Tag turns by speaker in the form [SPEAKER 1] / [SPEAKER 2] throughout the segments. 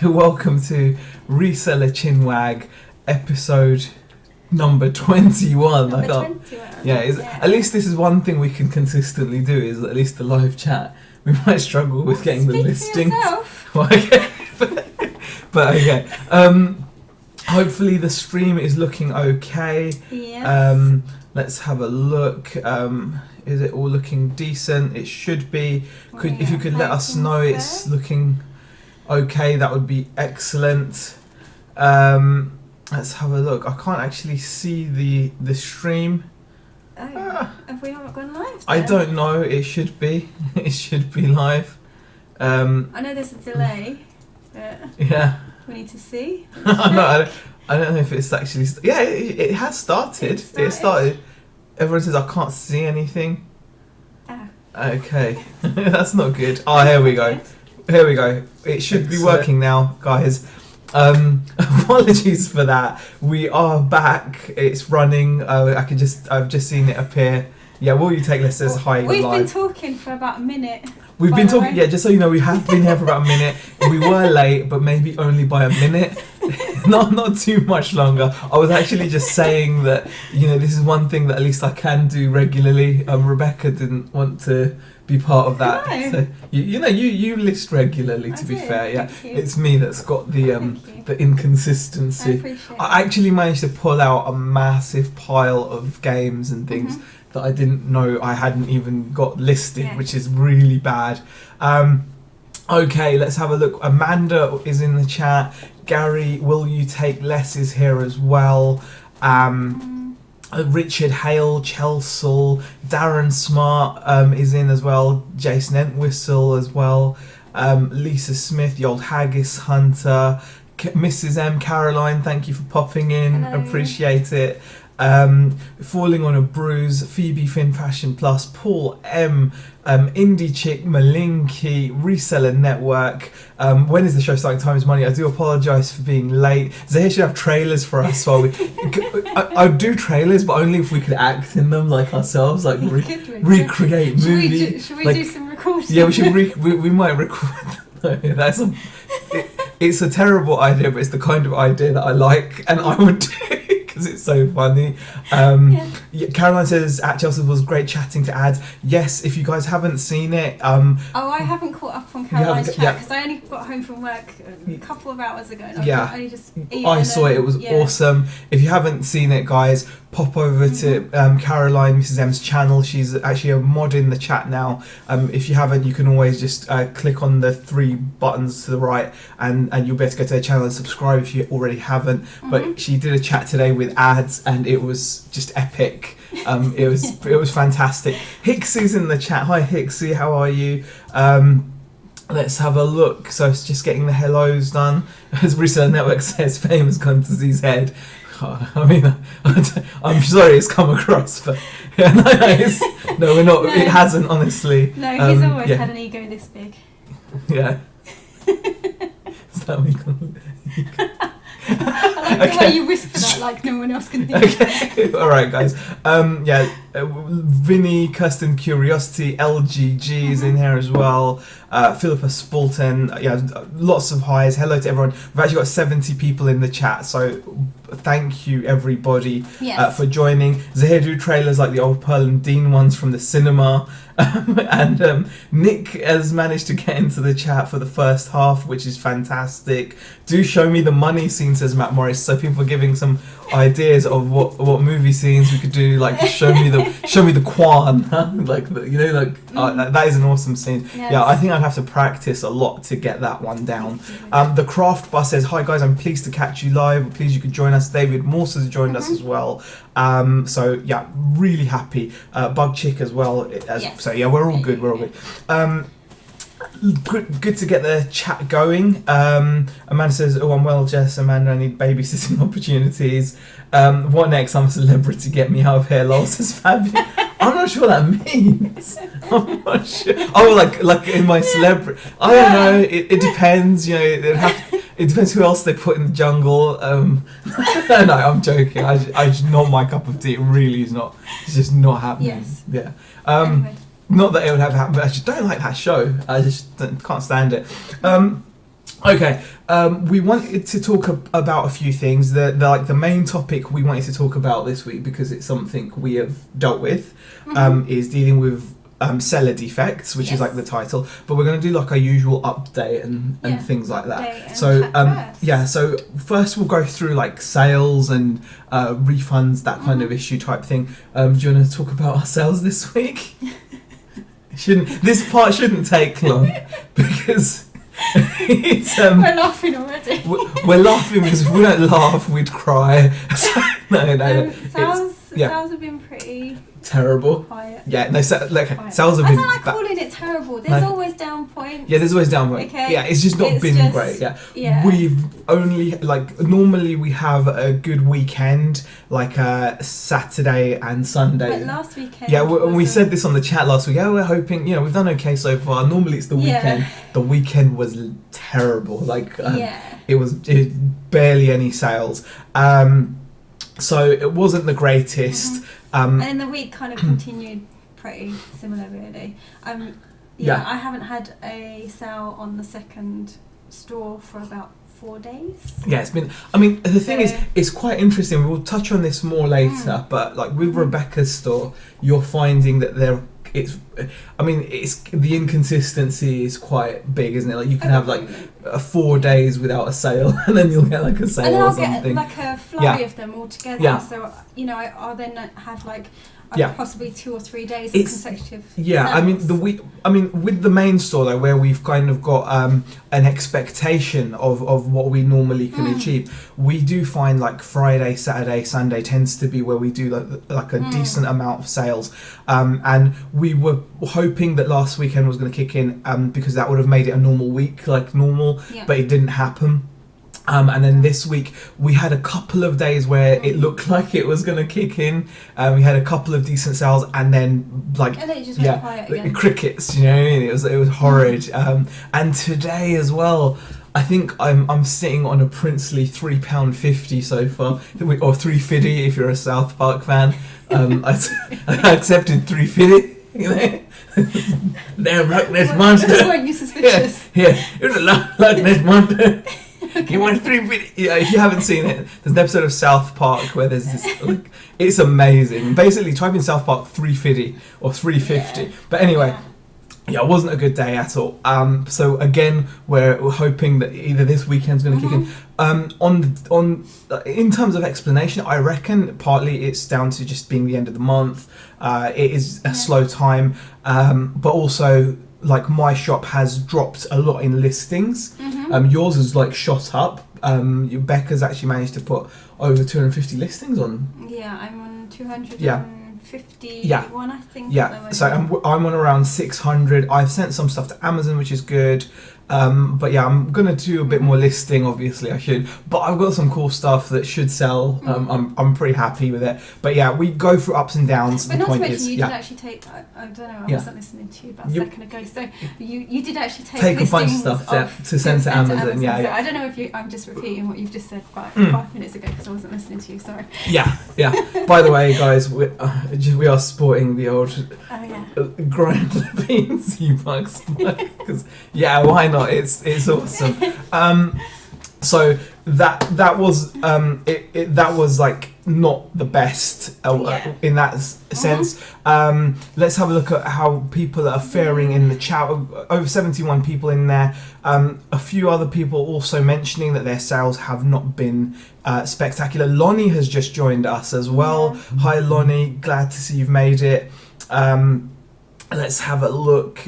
[SPEAKER 1] Welcome to Reseller Chinwag, episode number 21.
[SPEAKER 2] Number 21.
[SPEAKER 1] Yeah. At least this is one thing we can consistently do, is at least the live chat. We might struggle with getting the listings. Well, okay. But okay. Hopefully the stream is looking okay.
[SPEAKER 2] Yes.
[SPEAKER 1] Let's have a look. Is it all looking decent? It should be. If you could let us know it's looking okay, that would be excellent. Let's have a look. I can't actually see the stream.
[SPEAKER 2] Have we not gone live then?
[SPEAKER 1] I don't know. It should be. It should be live.
[SPEAKER 2] I know there's a delay, but
[SPEAKER 1] yeah.
[SPEAKER 2] we need to see.
[SPEAKER 1] I don't know if it's actually... it has started. It started. Everyone says I can't see anything. Okay. That's not good. Oh, here we go. Here we go. It should be working now, guys. Apologies for that. We are back. It's running. I've just seen it appear. Yeah, will you take this as hi live?
[SPEAKER 2] We've been talking for about a minute.
[SPEAKER 1] We've been talking, yeah, just so you know, we have been here for about a minute. We were late, but maybe only by a minute. Not too much longer. I was actually just saying that, this is one thing that at least I can do regularly. Rebecca didn't want to be part of that.
[SPEAKER 2] No.
[SPEAKER 1] So you list regularly, to be fair. Yeah. It's me that's got the inconsistency.
[SPEAKER 2] I appreciate
[SPEAKER 1] I actually managed to pull out a massive pile of games and things that I didn't know I hadn't even got listed, which is really bad. Okay, let's have a look. Amanda is in the chat. Gary, will you take less is here as well. Richard Hale, Chelsea, Darren Smart is in as well. Jason Entwistle as well. Lisa Smith, the old Haggis Hunter. Mrs. M, Caroline, thank you for popping in.
[SPEAKER 2] Hello.
[SPEAKER 1] Appreciate it. Falling on a Bruise, Phoebe Finn Fashion Plus, Paul M, Indie Chick, Malinky, Reseller Network. When is the show starting? Time is money. I do apologise for being late. Zahir should have trailers for us while we. I'd do trailers, but only if we could act in them like ourselves, like recreate movies.
[SPEAKER 2] Should we do some recording?
[SPEAKER 1] Yeah, we should. We might record. It's a terrible idea, but it's the kind of idea that I like, and I would do. Because it's so funny. Caroline says at Chelsea was great chatting to ads. Yes, if you guys haven't seen it.
[SPEAKER 2] I haven't caught up on Caroline's chat because I only got home from work a couple of hours ago. And I just
[SPEAKER 1] saw it. It was awesome. If you haven't seen it, guys, pop over to Caroline, Mrs. M's channel. She's actually a mod in the chat now. If you haven't, you can always just click on the 3 buttons to the right, and you'll be able to go to her channel and subscribe if you already haven't. But she did a chat today with ads, and it was just epic. It was fantastic. Hicksey's in the chat. Hi Hicksey, how are you? Let's have a look. So it's just getting the hellos done. As Reseller Network says, fame has gone to Z's head. I mean, I'm sorry it's come across, but no, we're not. No. It hasn't, honestly.
[SPEAKER 2] No, he's always had an ego this big.
[SPEAKER 1] Yeah. Is that what you call it?
[SPEAKER 2] I like the way you whisper that like no one else can hear.
[SPEAKER 1] Okay, alright guys. Vinny, Custom Curiosity, LGG is in here as well. Philippa Spalton, lots of highs. Hello to everyone. We've actually got 70 people in the chat, so thank you everybody for joining. Zahir do trailers like the old Pearl and Dean ones from the cinema. And Nick has managed to get into the chat for the first half, which is fantastic. Do show me the money scene, says Matt Morris. So people are giving some ideas of what movie scenes we could do, like show me the Quan, that is an awesome scene. Yes. I think I'd have to practice a lot to get that one down. The Craft Bus says, hi guys, I'm pleased to catch you live. Please you could join us. David Morse has joined us as well. So yeah, really happy. Bug Chick as well. So yeah, we're all good. We're all good. Good to get the chat going. Amanda says, oh, I'm well, Jess. Amanda, I need babysitting opportunities. What next? I'm a celebrity. Get me out of here. Lol, says Fabi. I'm not sure what that means. I'm not sure. Oh, like in my celebrity. I don't know. It depends. It depends who else they put in the jungle. No, I'm joking. I just not my cup of tea. It really is not. It's just not happening.
[SPEAKER 2] Yes.
[SPEAKER 1] Yeah. Not that it would have happened, but I just don't like that show. I just can't stand it. Okay, we wanted to talk about a few things. The main topic we wanted to talk about this week, because it's something we have dealt with, is dealing with seller defects, which is like the title. But we're going to do like our usual update and things like that. So so first we'll go through like sales and refunds, that kind of issue type thing. Do you want to talk about our sales this week? This part shouldn't take long because.
[SPEAKER 2] We're laughing already.
[SPEAKER 1] We're laughing because if we don't laugh, we'd cry. No.
[SPEAKER 2] Sales have been pretty
[SPEAKER 1] terrible.
[SPEAKER 2] Quiet.
[SPEAKER 1] Yeah, no. Sales have
[SPEAKER 2] I
[SPEAKER 1] been.
[SPEAKER 2] don't like calling it terrible. There's always down points.
[SPEAKER 1] Yeah, there's always down points.
[SPEAKER 2] Okay.
[SPEAKER 1] Yeah, it's just not been great. Yeah. We've only normally we have a good weekend, like Saturday and Sunday.
[SPEAKER 2] But last weekend.
[SPEAKER 1] Yeah, we said this on the chat last week. We're hoping. We've done okay so far. Normally it's the weekend. The weekend was terrible. It was barely any sales. So it wasn't the greatest.
[SPEAKER 2] And then the week kind of continued pretty similar, really. I haven't had a sale on the second store for about 4 days.
[SPEAKER 1] Yeah, it's been. I mean, the thing is, it's quite interesting. We'll touch on this more later, but like with Rebecca's store, you're finding that it's the inconsistency is quite big, isn't it? Like you can have like 4 days without a sale, and then you'll get like a sale, and then I'll get
[SPEAKER 2] like a flurry of them all together. Yeah. So I'll then have like possibly 2 or 3 days of consecutive. Yeah,
[SPEAKER 1] sales. With the main store though, where we've kind of got an expectation of what we normally can achieve, we do find like Friday, Saturday, Sunday tends to be where we do like a decent amount of sales, and we were hoping that last weekend was going to kick in because that would have made it a normal week, like normal, but it didn't happen. And then this week we had a couple of days where it looked like it was going to kick in. We had a couple of decent sales, and then and it just went quiet again. Crickets. You know what I mean? It was horrid. And today as well, I think I'm sitting on a princely £3.50 so far, or £3.50 if you're a South Park fan. I accepted £3.50. Damn Loch Ness monster.
[SPEAKER 2] Weren't you suspicious?
[SPEAKER 1] Yeah, it was a Loch Ness monster. You want £3.50? Yeah, if you haven't seen it, there's an episode of South Park where there's this. It's amazing. Basically, type in South Park £3.50 or £3.50. But anyway, it wasn't a good day at all. So again, we're hoping that either this weekend's going to kick in. In terms of explanation, I reckon partly it's down to just being the end of the month. It is a slow time, but also like my shop has dropped a lot in listings. Yours has like shot up. Becca's actually managed to put over 250 listings on. Yeah, I'm on 251, I think. Yeah, so I'm on around 600. I've sent some stuff to Amazon, which is good. But yeah, I'm gonna do a bit more listing. Obviously, I should, but I've got some cool stuff that should sell. I'm pretty happy with it. But yeah, we go through ups and downs.
[SPEAKER 2] But not to mention, you did actually take. I don't know. I wasn't listening to you about a second ago. So you did actually take
[SPEAKER 1] a bunch of stuff to send to Amazon. Yeah,
[SPEAKER 2] so I don't know if I'm just repeating what you've just said 5 minutes ago because I wasn't listening to you. Sorry. Yeah.
[SPEAKER 1] By the way, guys, we are sporting the old grind the beans, you bugs. Because why not? It's awesome. So that was that was like not the best in that sense. Let's have a look at how people are faring in the chat. Over 71 people in there. A few other people also mentioning that their sales have not been spectacular. Lonnie has just joined us as well. Hi Lonnie, glad to see you've made it. Let's have a look.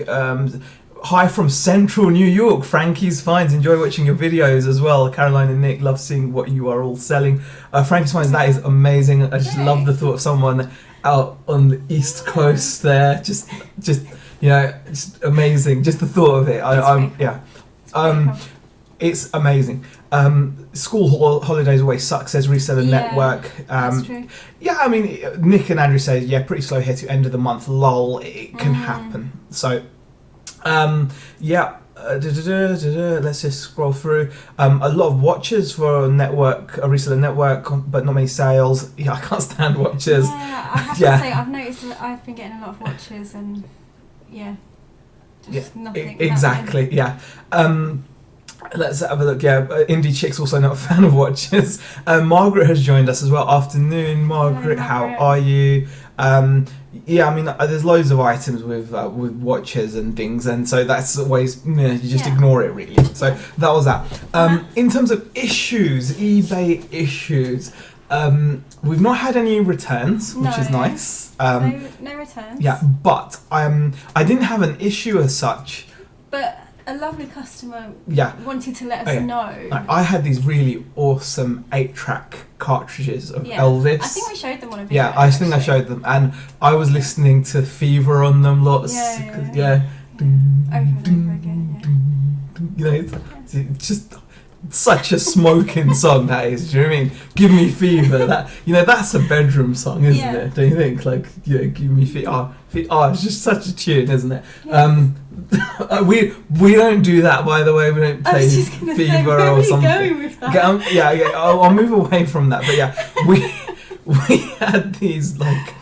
[SPEAKER 1] Hi from Central New York, Frankie's Finds. Enjoy watching your videos as well. Caroline and Nick, love seeing what you are all selling. Frankie's Finds, that is amazing. I just love the thought of someone out on the East Coast there. Just just amazing. Just the thought of it. It's amazing. School holidays always suck, says Reseller Network.
[SPEAKER 2] That's true.
[SPEAKER 1] Yeah, I mean, Nick and Andrew say, pretty slow here to end of the month. Lol, it can happen. So. Let's just scroll through. A lot of watches for network, a Reseller Network, but not many sales. Yeah, I can't stand watches.
[SPEAKER 2] Yeah, I have to say, I've noticed that I've been getting a lot of watches and nothing.
[SPEAKER 1] Exactly. Yeah. Let's have a look. Yeah, Indie Chick's also not a fan of watches. Margaret has joined us as well. Afternoon, Margaret.
[SPEAKER 2] Hello, Margaret.
[SPEAKER 1] How are you? Yeah, I mean, there's loads of items with watches and things, and so that's always you just ignore it really. So that was that. In terms of issues, eBay issues, we've not had any returns, which is nice.
[SPEAKER 2] No returns.
[SPEAKER 1] Yeah, but I didn't have an issue as such.
[SPEAKER 2] But a lovely customer wanted to let us know.
[SPEAKER 1] I had these really awesome 8-track cartridges of Elvis.
[SPEAKER 2] I think we showed them on a video.
[SPEAKER 1] Yeah, I think I showed them, and I was listening to Fever on them lots.
[SPEAKER 2] Over and over again.
[SPEAKER 1] You know, it's just such a smoking song that is. Do you know what I mean? Give me fever. That that's a bedroom song, isn't it? Don't you think? Like, give me fever. It's just such a tune, isn't it?
[SPEAKER 2] Yes.
[SPEAKER 1] We don't do that, by the way. We don't play Fever or something.
[SPEAKER 2] Going with that?
[SPEAKER 1] I'll move away from that. But yeah, we had these like.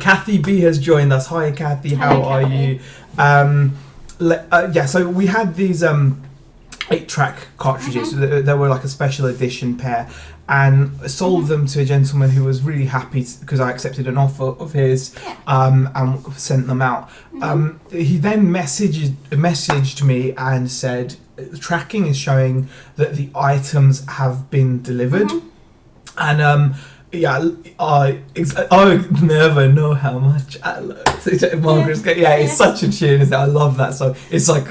[SPEAKER 1] Kathy B has joined us. Hi, Kathy. How are you? So we had these 8-track cartridges. They were like a special edition pair, and sold them to a gentleman who was really happy because I accepted an offer of his, and sent them out. He then messaged me and said tracking is showing that the items have been delivered, and I never know how much I love it. Margaret's it's such a tune, isn't it? I love that song. It's like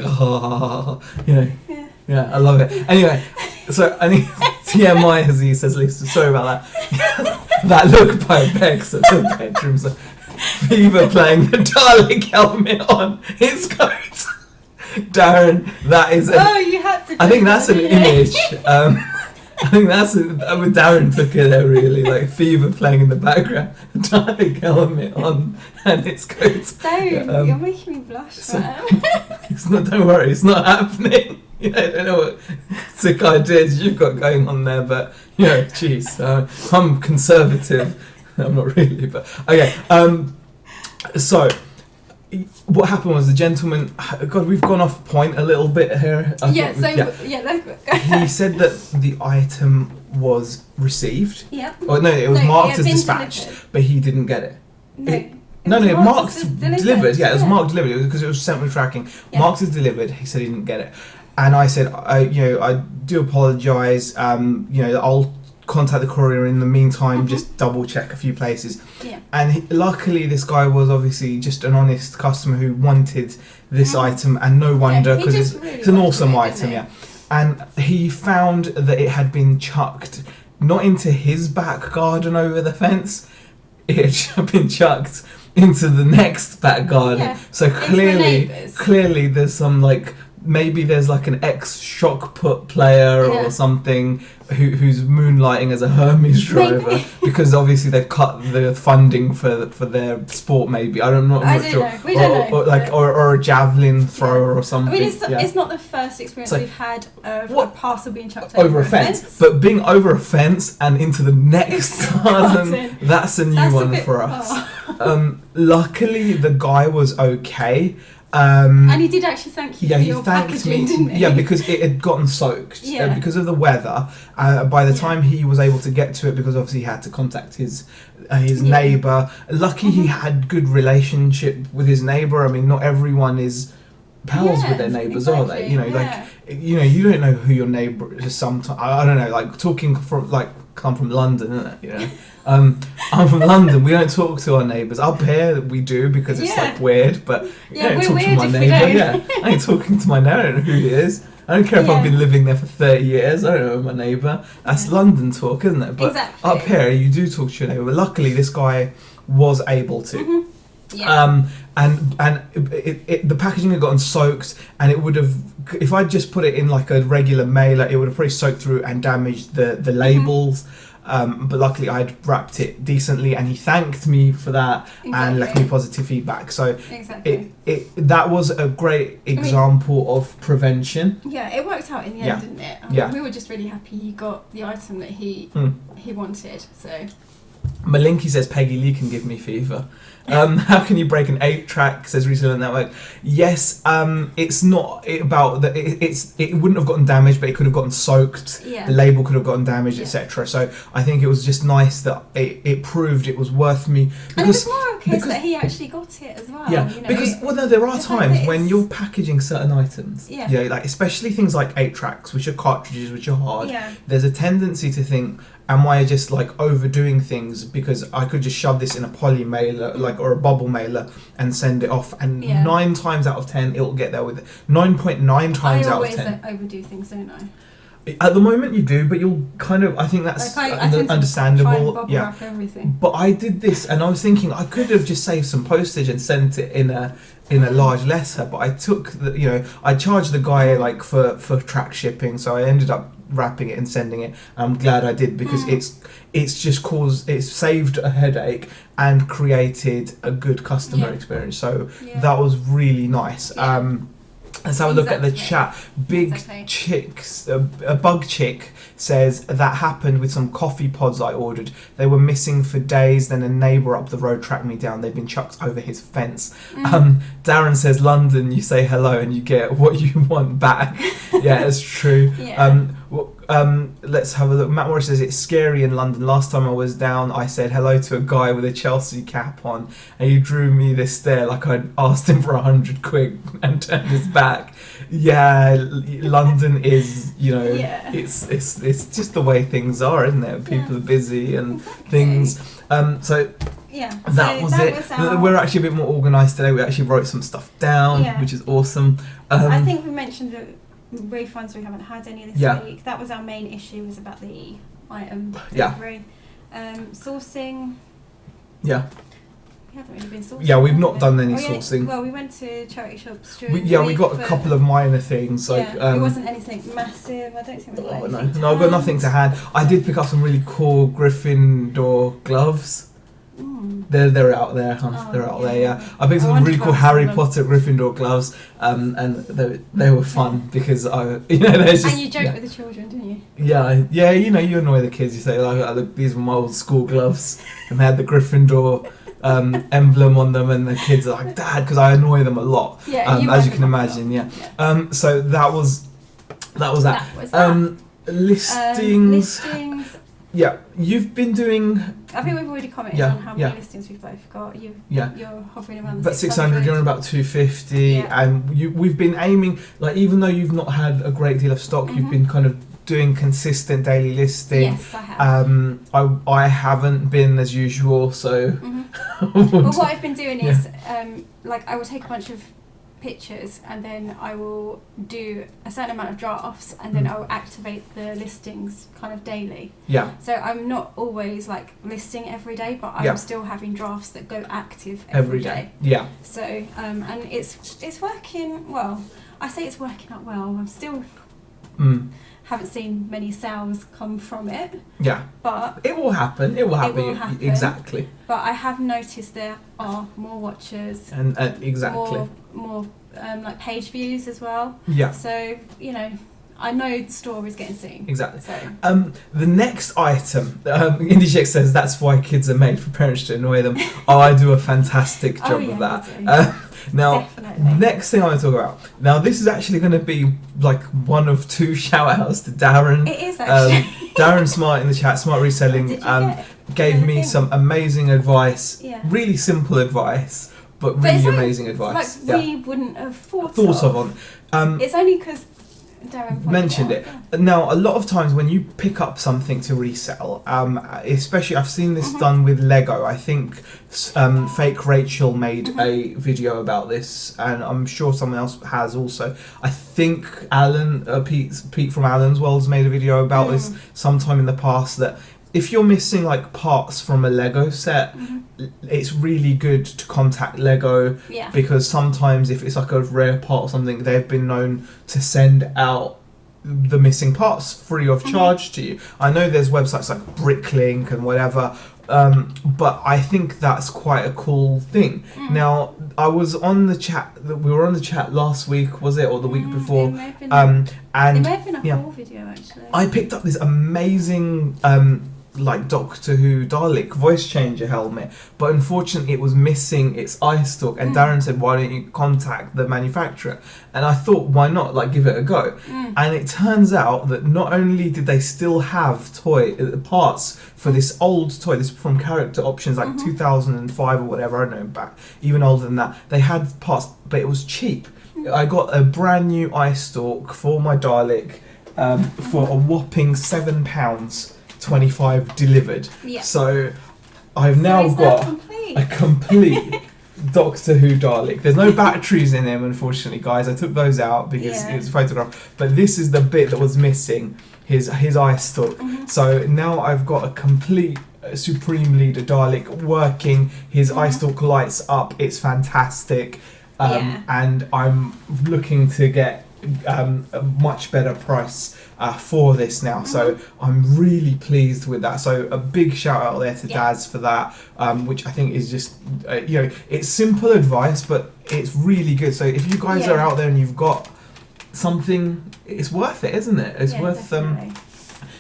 [SPEAKER 1] Yeah, I love it. Anyway, so I think TMI, as he says, Lisa, sorry about that. That look by Bex at the bedroom. So Fever playing the Dalek helmet on his coat. Darren, that is.
[SPEAKER 2] You had to.
[SPEAKER 1] I think that's an image. I think that's Darren took it there really, like Fever playing in the background, Dalek helmet on, and his coat.
[SPEAKER 2] Don't, you're making me blush, man.
[SPEAKER 1] Don't worry, it's not happening. I don't know what sick ideas you've got going on there, but jeez, I'm conservative. I'm not really, but okay. So what happened was the gentleman. God, we've gone off point a little bit here. He said that the item was received. Yeah. Oh no, it was marked as dispatched, delivered. But he didn't get it. No, marked delivered. Yeah, it was marked delivered. It was because it was sent with tracking. Yeah. Marked as delivered. He said he didn't get it. And I said, I do apologise. I'll contact the courier in the meantime. Just double check a few places. Yeah. And luckily, this guy was obviously just an honest customer who wanted this item, and no wonder because it's an awesome item. Yeah. And he found that it had been chucked not into his back garden over the fence. It had been chucked into the next back garden. Yeah. So clearly, there's some like. Maybe there's like an ex-shock put player or something who's moonlighting as a Hermes driver because obviously they've cut the funding for their sport. Maybe I'm not sure.
[SPEAKER 2] We don't know.
[SPEAKER 1] Or a javelin thrower or something.
[SPEAKER 2] I mean, it's not the first experience we've had of a parcel being chucked over a fence.
[SPEAKER 1] But being over a fence and into the next garden, that's a new one for us. Luckily, the guy was okay.
[SPEAKER 2] And he did actually thank you for your packaging, didn't he?
[SPEAKER 1] Yeah, because it had gotten soaked because of the weather. By the time he was able to get to it, because obviously he had to contact his neighbour. Lucky he had good relationship with his neighbour. I mean, not everyone is pals with their neighbours, are they? You don't know who your neighbour is. Sometimes I don't know. Like talking from I'm from London, isn't it? I'm from London. We don't talk to our neighbours. Up here we do because it's like weird, but I don't talk to my neighbour. I ain't talking to my neighbour. I don't know who he is. I don't care if I've been living there for 30 years. I don't know my neighbour. That's London talk, isn't it? But up here you do talk to your neighbour. But luckily this guy was able to. Yeah. And the packaging had gotten soaked, and it would have, if I just put it in like a regular mailer, it would have probably soaked through and damaged the labels. But luckily I'd wrapped it decently, and he thanked me for that and left me positive feedback. So that was a great example of prevention.
[SPEAKER 2] Yeah, it worked out in the end, didn't it? We were just really happy he got the item that he wanted. So
[SPEAKER 1] Malinky says Peggy Lee can give me fever. How can you break an 8-track? Says Reseller Network. Yes, it's not about that. It wouldn't have gotten damaged, but it could have gotten soaked.
[SPEAKER 2] Yeah.
[SPEAKER 1] The label could have gotten damaged, etc. So I think it was just nice that it proved it was worth me. Because,
[SPEAKER 2] and it was more a case that he actually got it as well.
[SPEAKER 1] Yeah,
[SPEAKER 2] you know?
[SPEAKER 1] because there are times when you're packaging certain items.
[SPEAKER 2] Yeah.
[SPEAKER 1] Like especially things like 8-tracks, which are cartridges, which are hard.
[SPEAKER 2] Yeah.
[SPEAKER 1] There's a tendency to think, am I just like overdoing things because I could just shove this in a poly mailer, like, or a bubble mailer and send it off, and 9 times out of 10 it'll get there with it. 9.9 times out of 10.
[SPEAKER 2] I always overdo things, don't I?
[SPEAKER 1] At the moment you do, but you'll kind of, I think that's understandable.
[SPEAKER 2] Try and bubble wrap everything.
[SPEAKER 1] But I did this, and I was thinking I could have just saved some postage and sent it in a large letter, but I took I charged the guy like for track shipping, so I ended up wrapping it and sending it. I'm glad I did, because it's saved a headache and created a good customer experience. So that was really nice. Let's have a look at the chat. Chicks, a Bug Chick says that happened with some coffee pods I ordered. They were missing for days. Then a neighbour up the road tracked me down. They'd been chucked over his fence. Darren says, London, you say hello and you get what you want back. Yeah, it's true. Let's have a look. Matt Morris says it's scary in London. Last time I was down, I said hello to a guy with a Chelsea cap on, and he drew me this stare like I'd asked him for 100 quid and turned his back. Yeah, London is, it's just the way things are, isn't it? People are busy and things. So that was it. We're actually a bit more organised today. We actually wrote some stuff down, which is awesome.
[SPEAKER 2] I think we mentioned that refunds, we haven't had any this week. That was our main issue, was about the item delivery. Sourcing. We haven't really been sourcing.
[SPEAKER 1] Yeah, we've not done any sourcing.
[SPEAKER 2] Well, we went to charity shops
[SPEAKER 1] we got a couple of minor things. Like,
[SPEAKER 2] it wasn't anything massive. I don't think we got anything.
[SPEAKER 1] No, I've got nothing to hand. I did pick up some really cool Gryffindor gloves. They're out there, huh? They're out there, yeah. I picked some really cool Harry Potter Gryffindor gloves, and they were fun because there's just.
[SPEAKER 2] And you joked with the children, didn't you?
[SPEAKER 1] Yeah. You annoy the kids. You say, like, these were my old school gloves, and they had the Gryffindor emblem on them, and the kids are like, Dad, because I annoy them a lot. As you can imagine, so that was that. Listings. Yeah, you've been doing.
[SPEAKER 2] I think we've already commented on how many listings we've both got. You're hovering around
[SPEAKER 1] about 600. You're on about 250, and we've been aiming, like, even though you've not had a great deal of stock, you've been kind of doing consistent daily listing.
[SPEAKER 2] Yes, I have.
[SPEAKER 1] I haven't been as usual, so.
[SPEAKER 2] Well, what I've been doing is, I will take a bunch of pictures, and then I will do a certain amount of drafts, and then I will activate the listings kind of daily. So I'm not always like listing every day, but I'm still having drafts that go active every day. So and it's working well. I say it's working out well. I'm still haven't seen many sales come from it. But
[SPEAKER 1] it will happen. It will happen. Exactly.
[SPEAKER 2] But I have noticed there are more watchers
[SPEAKER 1] and exactly
[SPEAKER 2] more like page views as well. So I know the store is getting seen.
[SPEAKER 1] Exactly.
[SPEAKER 2] So.
[SPEAKER 1] The next item, Indie Chick says that's why kids are made, for parents to annoy them. I do a fantastic job of that. Now,
[SPEAKER 2] definitely.
[SPEAKER 1] Next thing I want to talk about. Now, this is actually going to be like one of 2 shout-outs to Darren.
[SPEAKER 2] It is actually.
[SPEAKER 1] Darren Smart in the chat, Smart Reselling, gave me some amazing advice. Really simple advice, but really amazing advice.
[SPEAKER 2] Like we wouldn't have thought
[SPEAKER 1] of
[SPEAKER 2] on. It's only because Darren
[SPEAKER 1] mentioned it. Now, a lot of times when you pick up something to resell, especially I've seen this done with Lego. I think Fake Rachel made a video about this, and I'm sure someone else has also. I think Alan, Pete from Alan's World's made a video about this sometime in the past, that if you're missing like parts from a Lego set, it's really good to contact Lego, because sometimes if it's like a rare part or something, they've been known to send out the missing parts free of charge to you. I know there's websites like Bricklink and whatever, but I think that's quite a cool thing. Now, I was on the chat, we were on the chat last week, was it, or the week before?
[SPEAKER 2] It may have been,
[SPEAKER 1] and
[SPEAKER 2] it may have been a whole video actually.
[SPEAKER 1] I picked up this amazing like Doctor Who Dalek voice changer helmet, but unfortunately it was missing its eye stalk, and Darren said, why don't you contact the manufacturer? And I thought, why not, like, give it a go? And it turns out that not only did they still have parts for this old toy, this from Character Options, like 2005 or whatever, I don't know, back even older than that, they had parts, but it was cheap. I got a brand new eye stalk for my Dalek for a whopping £7.25 delivered.
[SPEAKER 2] Yeah.
[SPEAKER 1] So I've now got a complete Doctor Who Dalek. There's no batteries in him, unfortunately, guys. I took those out because it was a photograph. But this is the bit that was missing, his eye stalk. So now I've got a complete Supreme Leader Dalek working. His eye stalk lights up. It's fantastic. And I'm looking to get a much better price for this now, so I'm really pleased with that. So a big shout out there to Daz for that, which I think is just it's simple advice, but it's really good. So if you guys are out there and you've got something, it's worth it, isn't it? It's worth
[SPEAKER 2] definitely.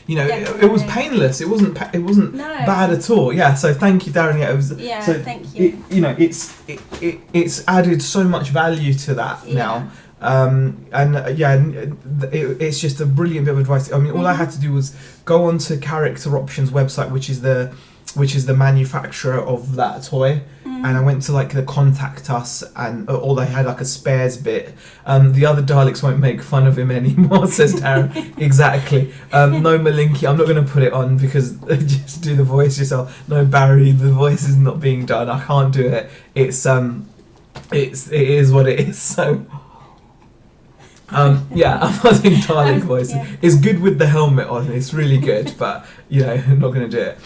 [SPEAKER 1] It was painless. It wasn't bad at all. Yeah. So thank you, Darren. Yeah. It was.
[SPEAKER 2] Yeah.
[SPEAKER 1] So
[SPEAKER 2] thank you.
[SPEAKER 1] It's added so much value to that now. It's just a brilliant bit of advice. I mean, all I had to do was go onto Character Options website, which is the manufacturer of that toy, and I went to like the contact us, and or they had like a spares bit. The other Daleks won't make fun of him anymore, says Darren. Exactly. No Malinky, I'm not going to put it on because just do the voice yourself. No Barry, the voice is not being done. I can't do it. It is what it is. So. I think Dalek voice is good with the helmet on. It's really good, but I'm not going to do it.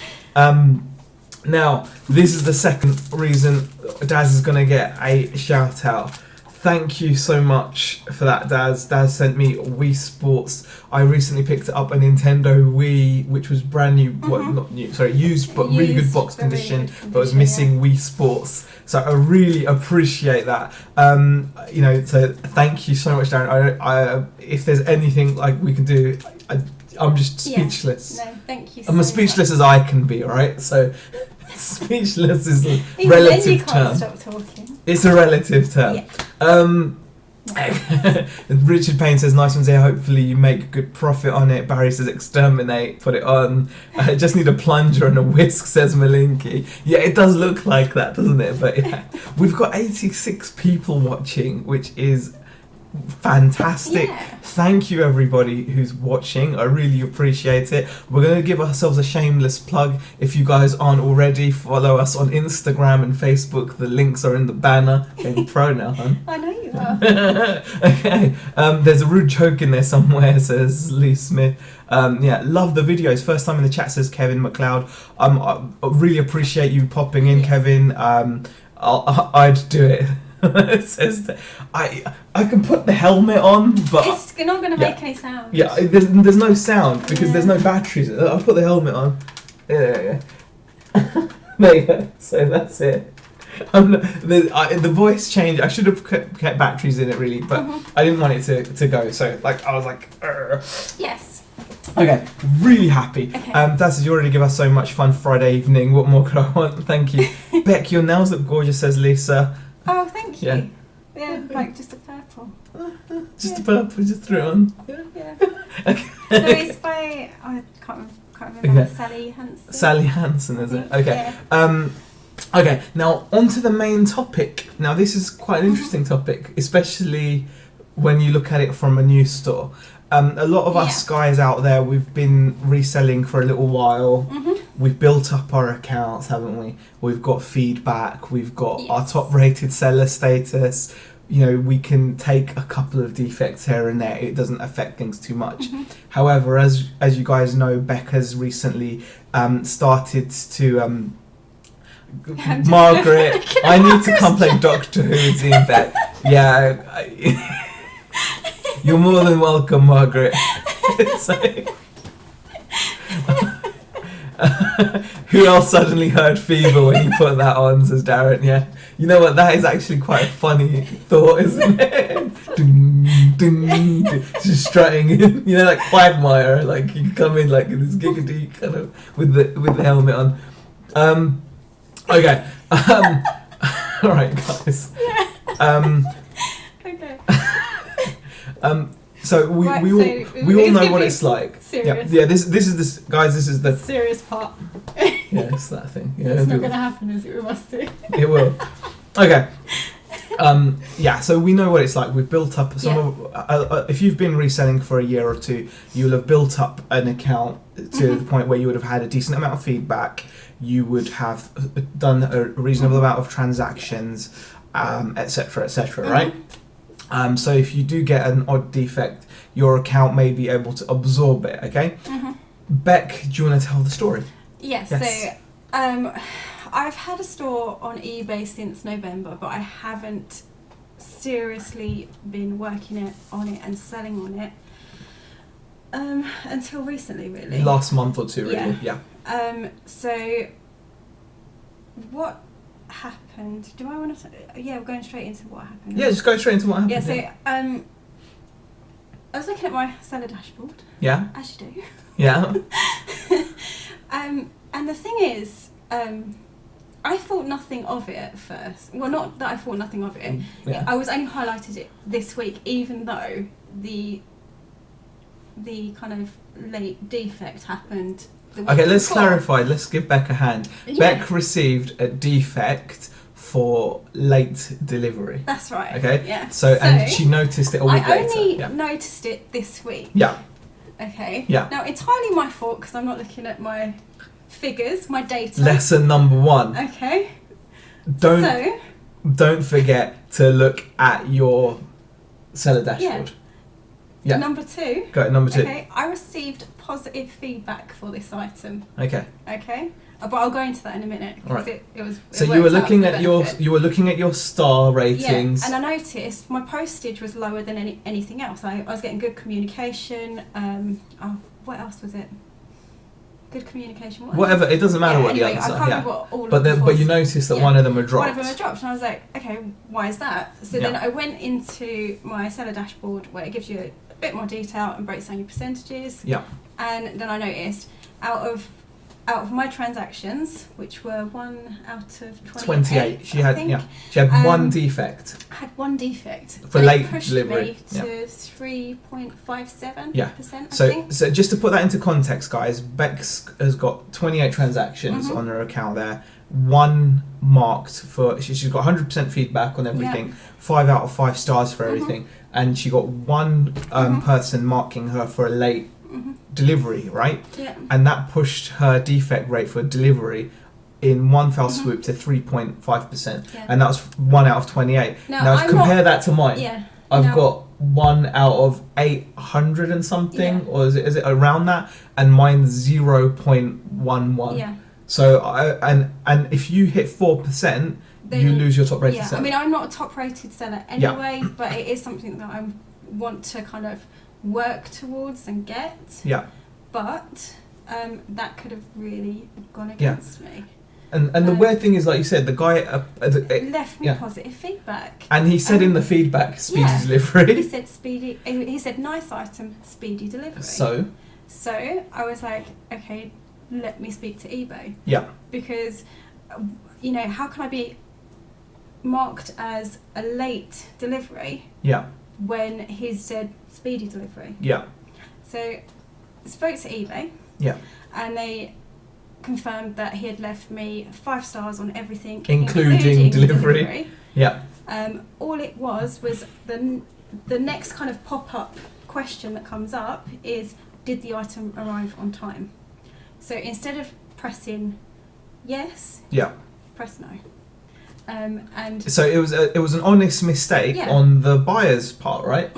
[SPEAKER 1] Now, this is the second reason Daz is going to get a shout out. Thank you so much for that, Daz. Daz sent me Wii Sports. I recently picked up a Nintendo Wii, which was brand new, used, but really good box condition, but was missing Wii Sports. So I really appreciate that. So thank you so much, Darren. I if there's anything like we can do, I'm just speechless.
[SPEAKER 2] No, thank you.
[SPEAKER 1] I'm as speechless as I can be. All right. So speechless is a relative term.
[SPEAKER 2] Stop talking.
[SPEAKER 1] It's a relative term.
[SPEAKER 2] Yeah.
[SPEAKER 1] Richard Payne says, nice ones here, hopefully you make a good profit on it. Barry says, exterminate, put it on. Just need a plunger and a whisk, says Malinky. Yeah, it does look like that, doesn't it? But yeah, we've got 86 people watching, which is fantastic. Thank you everybody who's watching. I really appreciate it. We're going to give ourselves a shameless plug. If you guys aren't already, follow us on Instagram and Facebook. The links are in the banner. Getting pro now, hon.
[SPEAKER 2] I know you are.
[SPEAKER 1] Okay. There's a rude joke in there somewhere, says Lee Smith. Love the videos. First time in the chat, says Kevin McLeod. I really appreciate you popping in, Kevin. I'd do it. It says that I can put the helmet on, but
[SPEAKER 2] it's not going to make any sound.
[SPEAKER 1] Yeah, there's no sound because there's no batteries. I'll put the helmet on. Yeah. There you go. So that's it. The voice change. I should have kept batteries in it really, but I didn't want it to go. So I was like, Urgh.
[SPEAKER 2] Yes.
[SPEAKER 1] Okay, really happy.
[SPEAKER 2] Okay.
[SPEAKER 1] That says you already give us so much fun Friday evening. What more could I want? Thank you. Beck, your nails look gorgeous, says Lisa.
[SPEAKER 2] Oh, thank you. Yeah, like just a purple.
[SPEAKER 1] Just a purple, just threw it on.
[SPEAKER 2] Yeah.
[SPEAKER 1] Okay.
[SPEAKER 2] No, it's by, I can't remember. Sally Hansen.
[SPEAKER 1] Sally Hansen, is it? Okay.
[SPEAKER 2] Yeah.
[SPEAKER 1] Okay, now on to the main topic. Now this is quite an interesting topic, especially when you look at it from a news store. A lot of us guys out there, we've been reselling for a little while. We've built up our accounts, haven't we? We've got feedback. We've got our top-rated seller status. We can take a couple of defects here and there. It doesn't affect things too much. However, as you guys know, Becca's recently started to... Margaret, I need to come play Doctor Who with Ian Beck. Yeah. You're more than welcome, Margaret. Who else suddenly heard fever when you put that on, says Darren. Yeah, you know what, that is actually quite a funny thought, isn't it? ding, ding, just strutting in, you know, like Quagmire, like you come in like in this giggity kind of with the helmet on. Okay. All right, guys.
[SPEAKER 2] Okay.
[SPEAKER 1] So we all know what it's like.
[SPEAKER 2] Serious.
[SPEAKER 1] Yeah. This is guys. This is the
[SPEAKER 2] serious part.
[SPEAKER 1] Yeah, it's that thing. Yeah,
[SPEAKER 2] it's not going to happen, is it? We must do.
[SPEAKER 1] It will. Okay. Yeah. So we know what it's like. We've built up some. If you've been reselling for a year or two, you'll have built up an account to the point where you would have had a decent amount of feedback. You would have done a reasonable amount of transactions, etc., etc. Right. So if you do get an odd defect, your account may be able to absorb it, okay? Beck, do you want to tell the story?
[SPEAKER 2] Yes. So I've had a store on eBay since November, but I haven't seriously been working on it and selling on it until recently, really.
[SPEAKER 1] Last month or two, really, yeah.
[SPEAKER 2] So what happened? Do I want to? Yeah, we're going straight into what happened.
[SPEAKER 1] Yeah, just go straight into what happened.
[SPEAKER 2] Yeah, so I was looking at my seller dashboard.
[SPEAKER 1] Yeah.
[SPEAKER 2] As you do.
[SPEAKER 1] Yeah.
[SPEAKER 2] And the thing is, I thought nothing of it at first. Well, not that I thought nothing of it.
[SPEAKER 1] Yeah.
[SPEAKER 2] I was only highlighted it this week, even though the kind of late defect happened.
[SPEAKER 1] Okay, let's clarify. Let's give Beck a hand.
[SPEAKER 2] Yeah.
[SPEAKER 1] Beck received a defect for late delivery.
[SPEAKER 2] That's right.
[SPEAKER 1] Okay.
[SPEAKER 2] Yeah.
[SPEAKER 1] So and she noticed it a week later.
[SPEAKER 2] I only noticed it this week.
[SPEAKER 1] Yeah.
[SPEAKER 2] Okay.
[SPEAKER 1] Yeah.
[SPEAKER 2] Now, entirely my fault because I'm not looking at my figures, my data.
[SPEAKER 1] Lesson number 1.
[SPEAKER 2] Okay.
[SPEAKER 1] Don't forget to look at your seller dashboard. Yeah.
[SPEAKER 2] Number 2.
[SPEAKER 1] Go number 2.
[SPEAKER 2] Okay. I received positive feedback for this item.
[SPEAKER 1] Okay.
[SPEAKER 2] Okay. But I'll go into that in a minute because it was.
[SPEAKER 1] So you were looking at your star ratings.
[SPEAKER 2] Yeah, and I noticed my postage was lower than anything else. I was getting good communication. What else was it? Good communication.
[SPEAKER 1] Whatever, it doesn't matter what
[SPEAKER 2] anyway,
[SPEAKER 1] the others
[SPEAKER 2] I
[SPEAKER 1] are.
[SPEAKER 2] can't remember what all
[SPEAKER 1] but
[SPEAKER 2] of them
[SPEAKER 1] but you noticed that one of them were dropped.
[SPEAKER 2] One of them were dropped, and I was like, okay, why is that? So then I went into my seller dashboard where it gives you a bit more detail and breaks down your percentages.
[SPEAKER 1] Yeah.
[SPEAKER 2] And then I noticed out of my transactions, which were 1 out of 28,
[SPEAKER 1] she had one defect.
[SPEAKER 2] I had one defect
[SPEAKER 1] for late
[SPEAKER 2] pushed
[SPEAKER 1] delivery.
[SPEAKER 2] Me to 3.57%.
[SPEAKER 1] Yeah.
[SPEAKER 2] I think.
[SPEAKER 1] So just to put that into context, guys, Bex has got 28 transactions on her account there. 1 marked for she's got 100% feedback on everything. 5 out of 5 stars for everything, and she got 1 person marking her for a late delivery, right?
[SPEAKER 2] Yeah.
[SPEAKER 1] And that pushed her defect rate for delivery in one fell swoop to 3.5%, and that was 1 out of 28. Now compare that to mine.
[SPEAKER 2] Yeah.
[SPEAKER 1] I've got 1 out of 800 and something, or is it around that? And mine's 0.11.
[SPEAKER 2] Yeah.
[SPEAKER 1] So and if you hit 4%, you lose your top rated seller.
[SPEAKER 2] I mean, I'm not a top rated seller anyway, but it is something that I want to kind of work towards and get.
[SPEAKER 1] Yeah.
[SPEAKER 2] But that could have really gone against me.
[SPEAKER 1] And the weird thing is, like you said, the guy
[SPEAKER 2] left me positive feedback.
[SPEAKER 1] And he said in the feedback, speedy delivery.
[SPEAKER 2] He said speedy. He said nice item, speedy delivery.
[SPEAKER 1] So
[SPEAKER 2] I was like, okay, let me speak to eBay.
[SPEAKER 1] Yeah.
[SPEAKER 2] Because, how can I be marked as a late delivery?
[SPEAKER 1] Yeah.
[SPEAKER 2] When he said speedy delivery.
[SPEAKER 1] Yeah.
[SPEAKER 2] So I spoke to eBay.
[SPEAKER 1] Yeah.
[SPEAKER 2] And they confirmed that he had left me 5 stars on everything,
[SPEAKER 1] including delivery. Yeah.
[SPEAKER 2] All it was the next kind of pop-up question that comes up is, did the item arrive on time? So instead of pressing yes, press no. And
[SPEAKER 1] so it was an honest mistake on the buyer's part, right?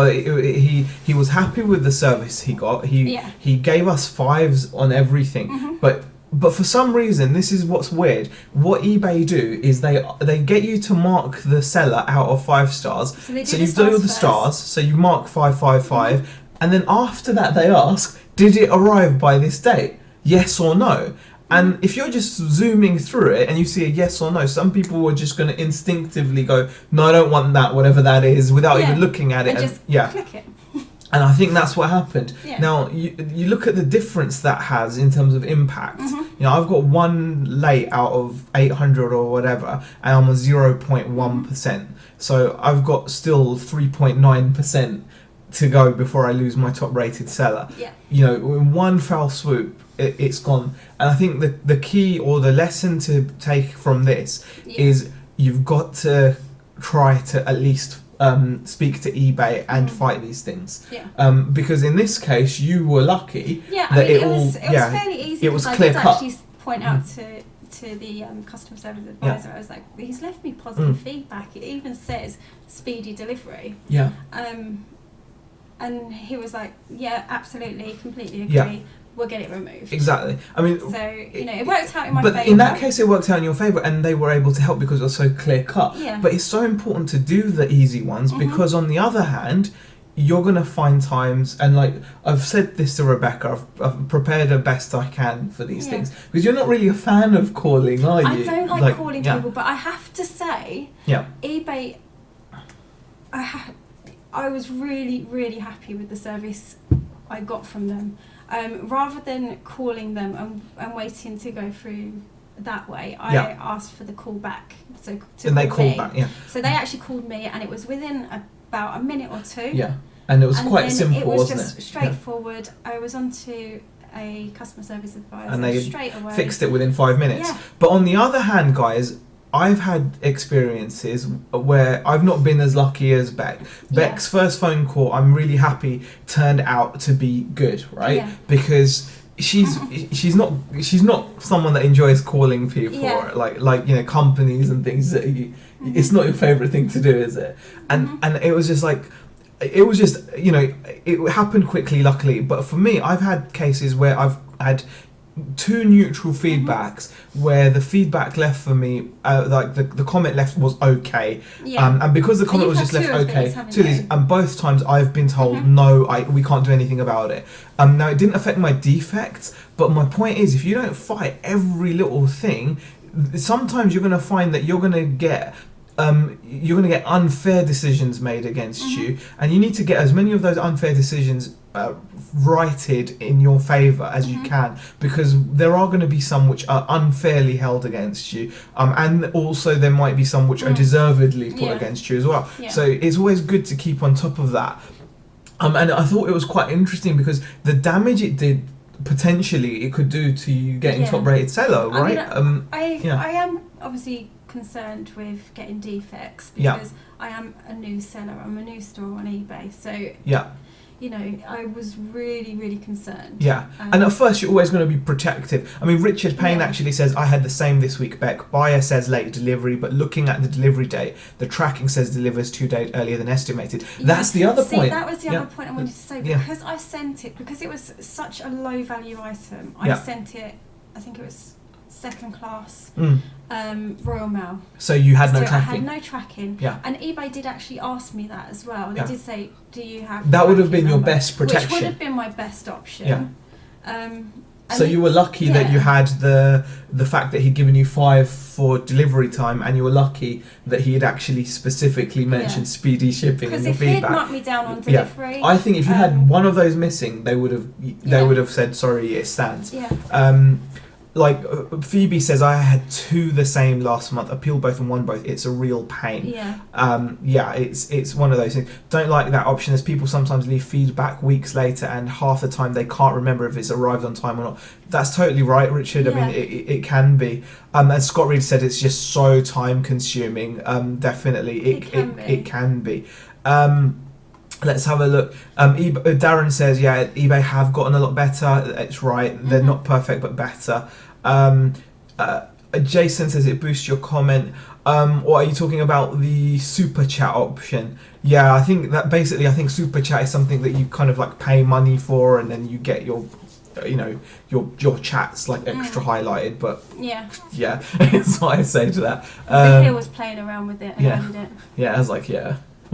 [SPEAKER 1] He was happy with the service he got. He gave us 5s on everything, but for some reason, this is what's weird. What eBay do is they get you to mark the seller out of 5 stars. So you do the stars. So you mark 5, 5, 5, and then after that they ask, did it arrive by this date? Yes or no? And if you're just zooming through it and you see a yes or no, some people are just going to instinctively go, no, I don't want that, whatever that is, without even looking at it.
[SPEAKER 2] And just click it.
[SPEAKER 1] And I think that's what happened.
[SPEAKER 2] Yeah.
[SPEAKER 1] Now, you look at the difference that has in terms of impact. You know, I've got one late out of 800 or whatever, and I'm on 0.1%. So I've got still 3.9% to go before I lose my top rated seller.
[SPEAKER 2] Yeah.
[SPEAKER 1] You know, in one foul swoop, it's gone. And I think the key or the lesson to take from this is you've got to try to at least speak to eBay and fight these things. Because in this case, you were lucky that it was
[SPEAKER 2] fairly easy.
[SPEAKER 1] It was clear cut.
[SPEAKER 2] I did actually point out to the customer service advisor, I was like, he's left me positive feedback. It even says speedy delivery. And he was like, yeah, absolutely, completely agree. We'll get it removed.
[SPEAKER 1] Exactly. I mean,
[SPEAKER 2] so it worked out in my
[SPEAKER 1] favour.
[SPEAKER 2] favour.
[SPEAKER 1] But in that case, it worked out in your favour, and they were able to help because it was so clear cut.
[SPEAKER 2] Yeah.
[SPEAKER 1] But it's so important to do the easy ones because, on the other hand, you're gonna find times, and like I've said this to Rebecca, I've prepared the best I can for these things because you're not really a fan of calling, are you?
[SPEAKER 2] I don't like calling people, but I have to say, eBay. I was really, really happy with the service I got from them. Rather than calling them and waiting to go through that way, I asked for the call back. So
[SPEAKER 1] they called back,
[SPEAKER 2] So they actually called me, and it was within about a minute or two.
[SPEAKER 1] Yeah, and it was quite simple,
[SPEAKER 2] it was
[SPEAKER 1] wasn't
[SPEAKER 2] just straightforward. I was onto a customer service advisor
[SPEAKER 1] and they
[SPEAKER 2] straight away.
[SPEAKER 1] Fixed it within 5 minutes.
[SPEAKER 2] Yeah.
[SPEAKER 1] But on the other hand, guys, I've had experiences where I've not been as lucky as Beck. Beck's first phone call, I'm really happy, turned out to be good, right?
[SPEAKER 2] Yeah.
[SPEAKER 1] Because she's not someone that enjoys calling people like you know, companies and things that it's not your favorite thing to do, is it? And it was just like, it was just, you know, it happened quickly, luckily. But for me, I've had cases where I've had 2 neutral feedbacks where the feedback left for me, like the comment left was okay, and because the comment was just left okay, and both times I've been told no, we can't do anything about it. Now it didn't affect my defects, but my point is, if you don't fight every little thing, sometimes you're going to find that you're going to get unfair decisions made against you, and you need to get as many of those unfair decisions righted in your favour as you can, because there are going to be some which are unfairly held against you, and also there might be some which are deservedly put against you as well. So it's always good to keep on top of that. And I thought it was quite interesting because the damage it did, potentially it could do to you getting top rated seller, right?
[SPEAKER 2] I am obviously concerned with getting defects because I am a new seller, I'm a new store on eBay, so you know, I was really, really concerned. And at first you're always going to be protective. I mean, Richard Payne actually says, I had the same this week, Beck. Buyer says late delivery, but looking at the delivery date, the tracking says delivers 2 days earlier than estimated. That's the other point. That was the other point I wanted to say, because I sent it, because it was such a low value item, I sent it, I think it was second class Royal Mail.
[SPEAKER 1] So you had no tracking?
[SPEAKER 2] I had no tracking. And eBay did actually ask me that as well. They did say, do you have
[SPEAKER 1] that would have been your best protection.
[SPEAKER 2] Which would have been my best option.
[SPEAKER 1] So you were lucky that you had the fact that he'd given you 5 for delivery time, and you were lucky that he had actually specifically mentioned speedy shipping in your feedback. Because if he'd
[SPEAKER 2] marked me down on delivery,
[SPEAKER 1] I think if you had one of those missing, they would have said, sorry, it stands. Like Phoebe says, I had 2 the same last month. Appeal both and won both. It's a real pain. It's one of those things. Don't like that option, as people sometimes leave feedback weeks later, and half the time they can't remember if it's arrived on time or not. That's totally right, Richard. I mean, it can be. As Scott Reed said, it's just so time consuming. Definitely, it can be. Let's have a look. Darren says, eBay have gotten a lot better. It's right. They're not perfect, but better. Jason says it boosts your comment. Or are you talking about the super chat option? I think that basically, I think super chat is something that you kind of like pay money for, and then you get your, you know, your chats like extra highlighted. But that's what I say to that.
[SPEAKER 2] Zahir was playing around with it and added it.
[SPEAKER 1] I was like,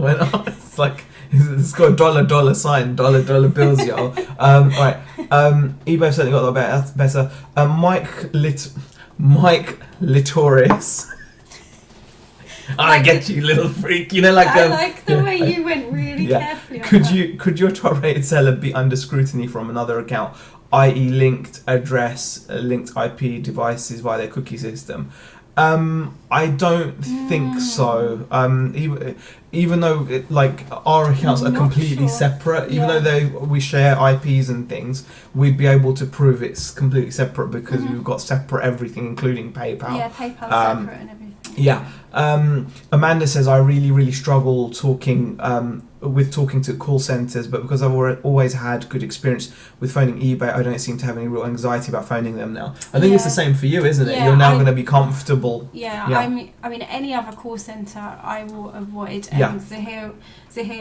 [SPEAKER 1] It's like it's got a dollar sign, dollar bills, y'all. Right. eBay certainly got a lot better. Mike Litoris. I get you, little freak. You know, like
[SPEAKER 2] I like the way you went really carefully.
[SPEAKER 1] Could your top-rated seller be under scrutiny from another account, i.e., linked address, linked IP devices via their cookie system? I don't think so. Even though our accounts are completely separate, even though we share IPs and things, we'd be able to prove it's completely separate because we've got separate everything, including PayPal.
[SPEAKER 2] Yeah, PayPal's separate and everything.
[SPEAKER 1] Yeah. Amanda says I really struggle talking to call centers, but because I've always had good experience with phoning eBay, I don't seem to have any real anxiety about phoning them now. I think it's the same for you, isn't it? You're now going to be comfortable.
[SPEAKER 2] I mean, any other call center I will avoid. So here,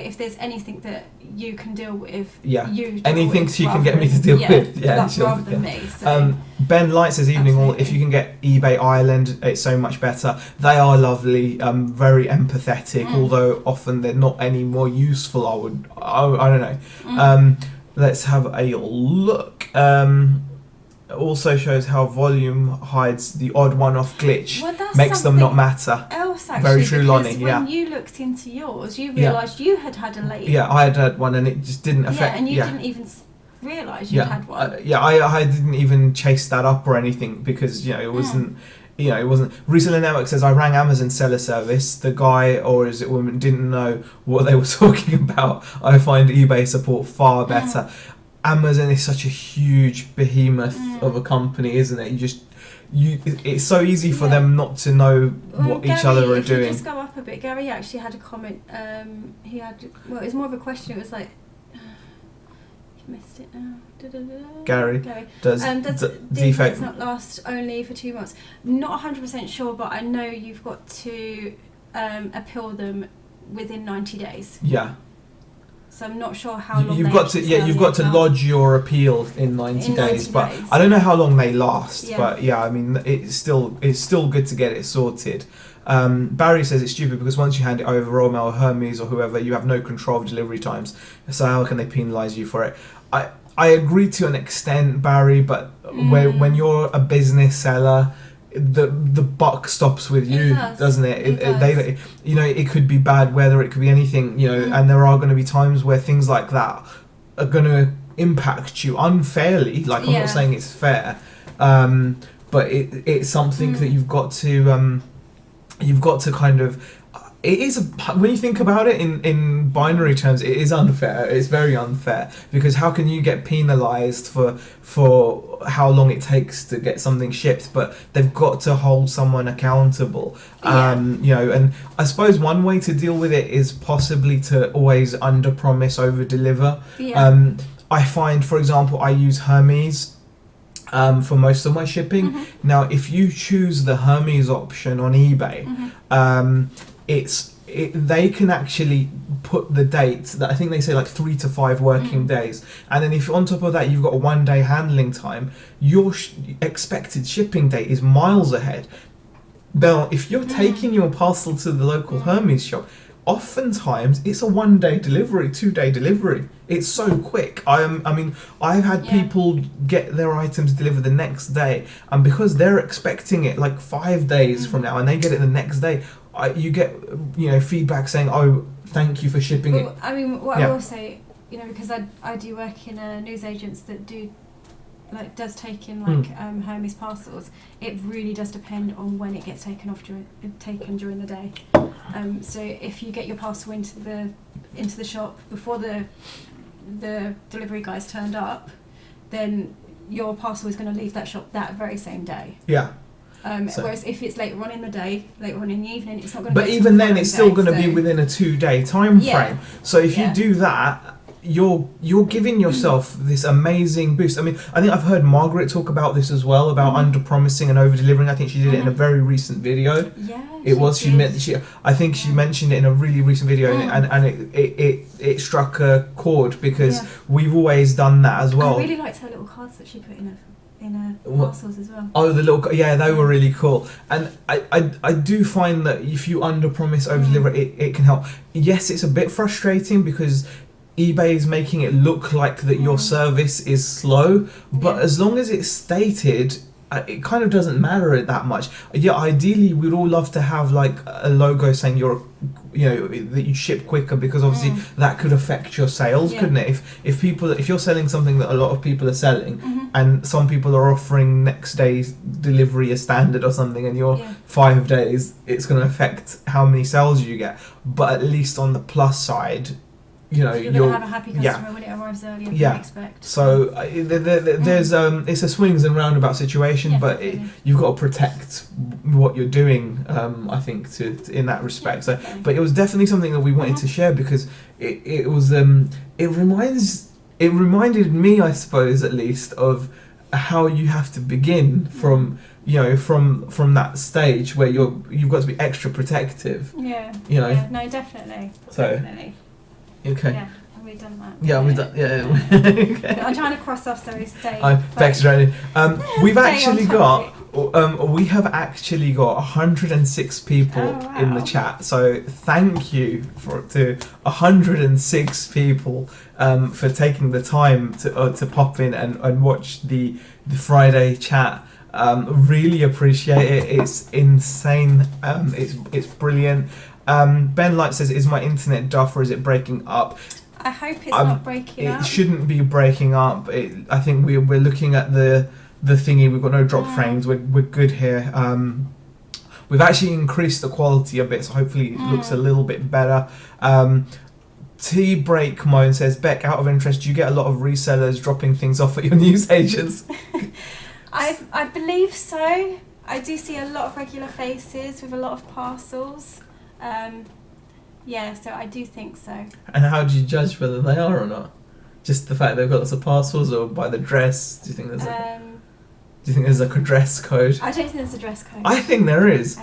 [SPEAKER 2] if there's anything that you can deal with,
[SPEAKER 1] anything you can get me to deal with,
[SPEAKER 2] rather than me. So.
[SPEAKER 1] Ben Light says, evening all. If you can get eBay Ireland, it's so much better. They are lovely, very empathetic, although often they're not any more useful. I don't know. Let's have a look. Also shows how volume hides the odd one-off glitch, makes them not matter.
[SPEAKER 2] Very true, Lonnie. When you looked into yours, you realised you had a late.
[SPEAKER 1] Yeah, I had one, and it just didn't affect.
[SPEAKER 2] Yeah, and you didn't even realise you had one.
[SPEAKER 1] I didn't even chase that up or anything because it wasn't. It wasn't. Reseller Network says I rang Amazon seller service. The guy, or is it woman, didn't know what they were talking about. I find eBay support far better. Amazon is such a huge behemoth of a company, isn't it? It's so easy for them not to know what each other are doing.
[SPEAKER 2] If you just go up a bit, Gary actually had a comment. It was more of a question. It was like, you've missed it now.
[SPEAKER 1] Gary does Defects
[SPEAKER 2] not last only for 2 months? Not 100% sure, but I know you've got to appeal them within 90 days.
[SPEAKER 1] Yeah.
[SPEAKER 2] So I'm not sure how long
[SPEAKER 1] you've got to lodge your appeal in 90 days, but I don't know how long they last. But I mean, it's still good to get it sorted. Barry says it's stupid because once you hand it over, Royal Mail or Hermes or whoever, you have no control of delivery times. So how can they penalise you for it? I agree to an extent, Barry, but when you're a business seller, the buck stops with you, doesn't it? It could be bad weather, it could be anything, and there are going to be times where things like that are going to impact you unfairly. Like, I'm not saying it's fair, but it's something that you've got to kind of. It is when you think about it in binary terms, it is unfair. It's very unfair because how can you get penalised for how long it takes to get something shipped? But they've got to hold someone accountable. And I suppose one way to deal with it is possibly to always under-promise, over-deliver. I find, for example, I use Hermes for most of my shipping. Now, if you choose the Hermes option on eBay, they can actually put the date that I think they say like 3 to 5 working days, and then if on top of that you've got a 1 day handling time, your expected shipping date is miles ahead. Now, if you're taking your parcel to the local Hermes shop, oftentimes it's a 1 day delivery, 2 day delivery. It's so quick. I've had people get their items delivered the next day, and because they're expecting it like 5 days from now, and they get it the next day, you get feedback saying, "Oh, thank you for shipping it."
[SPEAKER 2] I mean, what I will say, because I do work in a newsagents that does take in Hermes parcels. It really does depend on when it gets taken during the day. So if you get your parcel into the shop before the delivery guys turned up, then your parcel is going to leave that shop that very same day.
[SPEAKER 1] Yeah.
[SPEAKER 2] Whereas if it's later on in the day, later on in the evening, it's not going to.
[SPEAKER 1] But even then, it's still going to be within a 2 day time frame. So if you do that, you're giving yourself this amazing boost. I mean, I think I've heard Margaret talk about this as well, about under-promising and over-delivering. I think she did it in a very recent video. I think she mentioned it in a really recent video, and it struck a chord because we've always done that as well.
[SPEAKER 2] I really liked her little cards that she put in parcels as well.
[SPEAKER 1] Oh, the little, yeah, they were really cool. And I do find that if you under promise, over deliver, it can help. Yes, it's a bit frustrating because eBay is making it look like that your service is slow, but as long as it's stated, it kind of doesn't matter that much. Yeah, ideally we'd all love to have like a logo saying that you ship quicker, because obviously that could affect your sales, couldn't it? If you're selling something that a lot of people are selling, and some people are offering next day's delivery as standard or something, and you're 5 days, it's going to affect how many sales you get. But at least on the plus side, you're going to have
[SPEAKER 2] a happy customer when it arrives earlier than you expect.
[SPEAKER 1] So there's it's a swings and roundabout situation, but you've got to protect what you're doing. I think in that respect. So, but it was definitely something that we wanted to share, because it reminded me, I suppose, at least, of how you have to begin from that stage where you've got to be extra protective.
[SPEAKER 2] Yeah. No, definitely.
[SPEAKER 1] So.
[SPEAKER 2] Definitely.
[SPEAKER 1] Okay.
[SPEAKER 2] Yeah, have we done that?
[SPEAKER 1] Yeah, we've done. Yeah.
[SPEAKER 2] Okay. I'm trying to cross off so we stay.
[SPEAKER 1] Thanks, Johnny. We have actually got 106 people in the chat. So thank you to 106 people for taking the time to pop in and watch the Friday chat. Really appreciate it. It's insane. It's brilliant. Ben Light says, "Is my internet duff or is it breaking up?"
[SPEAKER 2] I hope it's not breaking up.
[SPEAKER 1] It shouldn't be breaking up. I think we're looking at the thingy. We've got no drop frames. We're good here. We've actually increased the quality a bit, so hopefully it looks a little bit better. T Break Moan says, "Beck, out of interest, do you get a lot of resellers dropping things off at your newsagents?"
[SPEAKER 2] I believe so. I do see a lot of regular faces with a lot of parcels. So I do think so.
[SPEAKER 1] And how do you judge whether they are or not? Just the fact they've got lots of parcels, or by the dress? Do you think there's like a dress code?
[SPEAKER 2] I don't think there's a dress code.
[SPEAKER 1] I think there is.